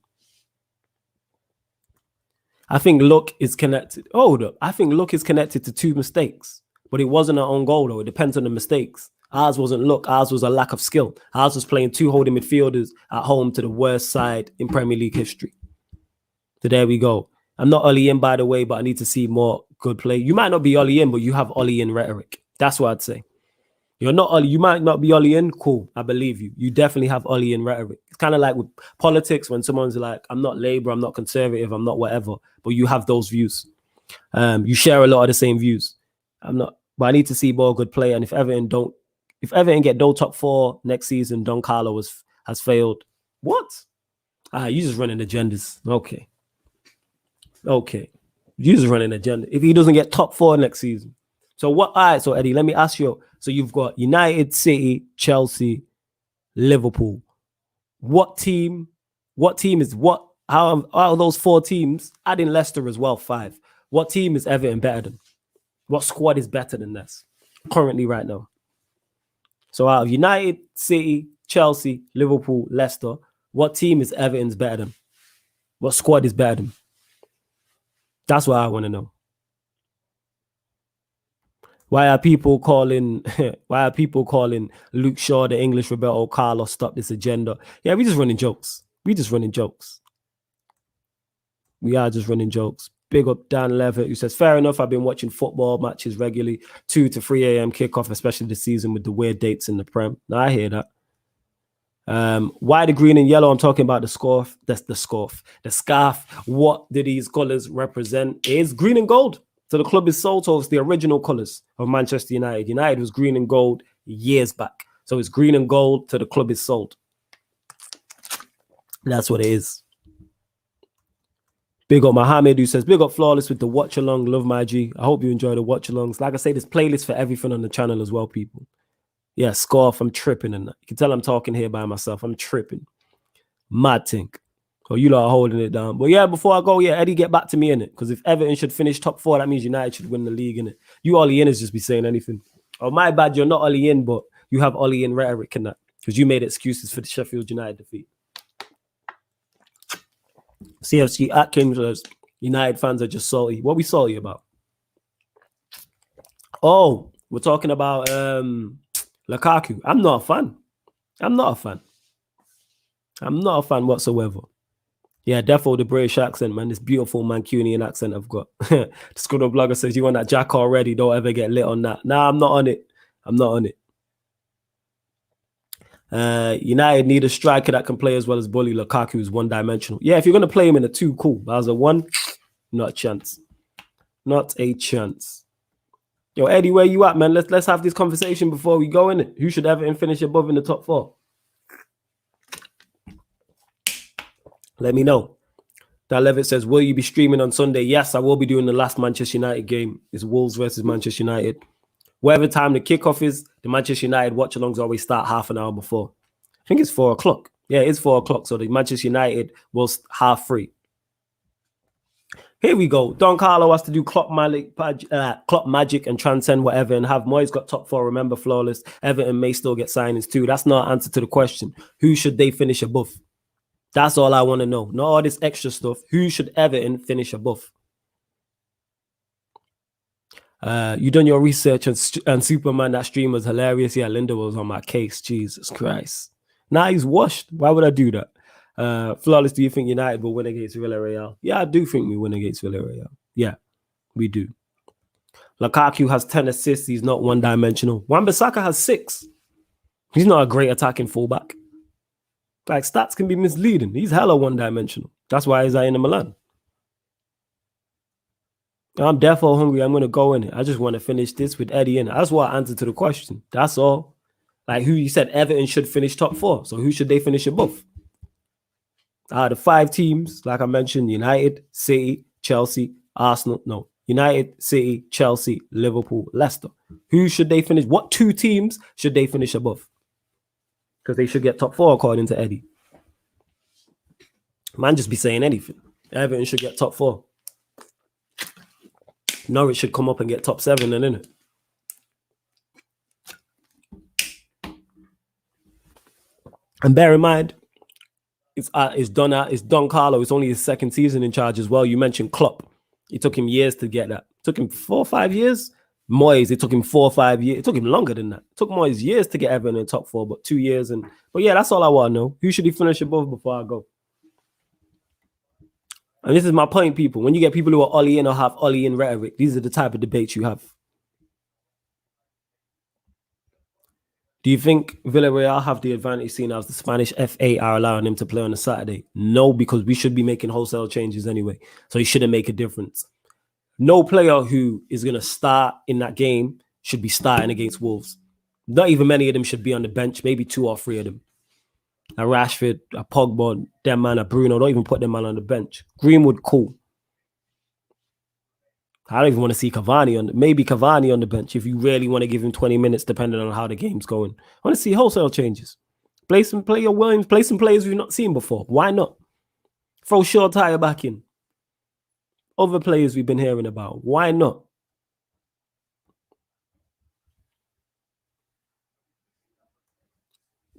I think luck is connected. Hold up. I think luck is connected to 2 mistakes. But it wasn't our own goal, though. It depends on the mistakes. Ours wasn't luck. Ours was a lack of skill. Ours was playing 2 holding midfielders at home to the worst side in Premier League history. So there we go. I'm not Ollie in, by the way, but I need to see more good play. You might not be Ollie in, but you have Ollie in rhetoric. That's what I'd say. You're not Ollie. You might not be Ollie in. Cool. I believe you. You definitely have Ollie in rhetoric. It's kind of like with politics when someone's like, I'm not Labour, I'm not Conservative, I'm not whatever, but you have those views. You share a lot of the same views. I'm not, but I need to see more good play. And if Everton get no top 4 next season, Don Carlo has failed. What? You just running agendas. Okay. You just running agenda. If he doesn't get top 4 next season. So what? All right, so Eddie, let me ask you. So you've got United, City, Chelsea, Liverpool. What team is what? How out of those 4 teams, adding Leicester as well, 5. What team is Everton better than? What squad is better than this currently right now? So out of United, City, Chelsea, Liverpool, Leicester, what team is Everton's better than? What squad is better than? That's what I want to know. Why are people calling Luke Shaw the English Roberto Carlos? Stop this agenda. Yeah, we just running jokes. We are just running jokes. Big up Dan Levitt, who says, fair enough, I've been watching football matches regularly, 2 to 3 a.m. kickoff, especially this season with the weird dates in the Prem. Now, I hear that. Why the green and yellow? I'm talking about the scarf. That's the scarf. The scarf. What do these colors represent? It's green and gold. So the club is sold. So it's the original colors of Manchester United. United was green and gold years back. So it's green and gold till the club is sold. That's what it is. Big up Mohammed, who says, big up Flawless with the watch along. Love my G. I hope you enjoy the watch alongs. Like I say, there's playlists for everything on the channel as well, people. Yeah, scarf. I'm tripping in that. You can tell I'm talking here by myself. I'm tripping. Mad think. Oh, you lot are holding it down. But yeah, before I go, yeah, Eddie, get back to me in it. Because if Everton should finish top 4, that means United should win the league in it. You Ollie in is just be saying anything. Oh, my bad, you're not Ollie in, but you have Ollie in rhetoric in that. Because you made excuses for the Sheffield United defeat. CFC Atkins says, United fans are just salty. What are we salty about? Oh, we're talking about Lukaku. I'm not a fan. I'm not a fan whatsoever. Yeah, defo the British accent, man. This beautiful Mancunian accent I've got. The Scudder blogger says, you on that Jack already. Don't ever get lit on that. Nah, I'm not on it. United need a striker that can play as well as bully. Lukaku is one-dimensional. Yeah, if you're going to play him in a 2, cool. But as a 1, not a chance. Not a chance. Yo, Eddie, where you at, man? Let's have this conversation before we go in it. Who should Everton finish above in the top 4? Let me know. Dan Levitt says, will you be streaming on Sunday? Yes, I will be doing the last Manchester United game. It's Wolves versus Manchester United. whatever time the kickoff is, the Manchester United watch-alongs always start half an hour before. I think it's 4 o'clock. Yeah, it's 4 o'clock. So the Manchester United will 3:30. Here we go. Don Carlo has to do clock magic and transcend whatever, and have Moyes got top 4. Remember, flawless. Everton may still get signings too. That's not an answer to the question. Who should they finish above? That's all I want to know. Not all this extra stuff. Who should Everton finish above? You done your research on Superman. That stream was hilarious. Yeah, Linda was on my case. Jesus Christ. Now he's washed. Why would I do that? Flawless, do you think United will win against Villarreal? Yeah, I do think we win against Villarreal. Yeah, we do. Lukaku has 10 assists. He's not one-dimensional. Wan-Bissaka has 6. He's not a great attacking fullback. Like, stats can be misleading. He's hella one-dimensional. That's why he's at Inter Milan. I'm therefore hungry. I'm going to go in it. I just want to finish this with Eddie in it. That's what I answered to the question. That's all. Like, who you said Everton should finish top 4. So who should they finish above? The 5 teams, like I mentioned, United, City, Chelsea, Arsenal. No, United, City, Chelsea, Liverpool, Leicester. Who should they finish? What 2 teams should they finish above? Because they should get top 4 according to Eddie. Man, just be saying anything. Everton should get top 4. Norwich should come up and get top 7, and innit? And bear in mind, it's Don Carlo. It's only his 2nd season in charge as well. You mentioned Klopp. It took him years to get that. It took him 4 or 5 years. Moyes, it took him 4 or 5 years. It took him longer than that. It took Moyes years to get Everton in top 4, but 2 years. But yeah, that's all I want to know. Who should he finish above before I go? And this is my point, people. When you get people who are Ollie in or have Ollie in rhetoric, these are the type of debates you have. Do you think Villarreal have the advantage seeing as the Spanish FA are allowing him to play on a Saturday? No, because we should be making wholesale changes anyway. So he shouldn't make a difference. No player who is going to start in that game should be starting against Wolves. Not even many of them should be on the bench. Maybe 2 or 3 of them. A Rashford, a Pogba, them man, a Bruno. Don't even put them man on the bench. Greenwood, cool. I don't even want to see Cavani maybe Cavani on the bench if you really want to give him 20 minutes, depending on how the game's going. I want to see wholesale changes. Play your Williams, play some players we've not seen before. Why not? Throw Shaw Tyre back in. Other players we've been hearing about. Why not?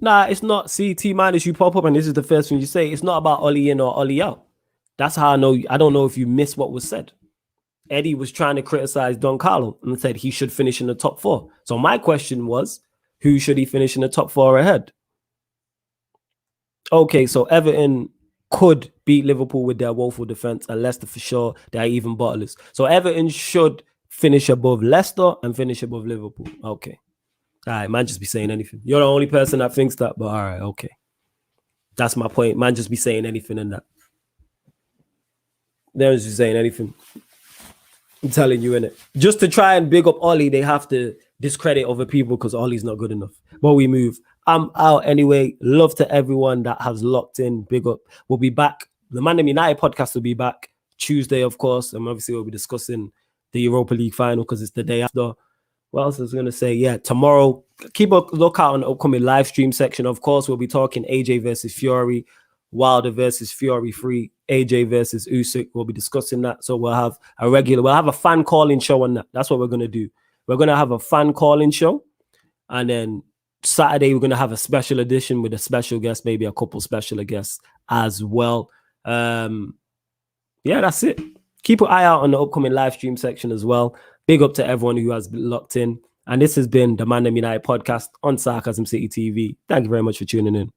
Nah, it's not. See, T-minus, you pop up and this is the first thing you say. It's not about Ollie in or Ollie out. That's how I know. I don't know if you missed what was said. Eddie was trying to criticize Don Carlo and said he should finish in the top 4. So my question was, who should he finish in the top 4 ahead? Okay, so Everton could beat Liverpool with their woeful defense, and Leicester for sure, they're even bottlers. So Everton should finish above Leicester and finish above Liverpool. Okay. All right, man, just be saying anything. You're the only person that thinks that, but all right, okay. That's my point. Man, just be saying anything in that. They're just saying anything. I'm telling you, innit? Just to try and big up Ollie, they have to discredit other people because Ollie's not good enough. But we move. I'm out anyway. Love to everyone that has locked in. Big up. We'll be back. The ManDem United podcast will be back Tuesday, of course. And obviously, we'll be discussing the Europa League final because it's the day after. What else I was going to say? Yeah, tomorrow, keep a lookout on the upcoming live stream section. Of course, we'll be talking AJ versus Fury, Wilder versus Fury 3, AJ versus Usyk. We'll be discussing that. So we'll have a fan calling show on that. That's what we're going to do. We're going to have a fan calling show. And then Saturday, we're going to have a special edition with a special guest, maybe a couple special guests as well. Yeah, that's it. Keep an eye out on the upcoming live stream section as well. Big up to everyone who has been locked in. And this has been the ManDem United podcast on Sarcasm City TV. Thank you very much for tuning in.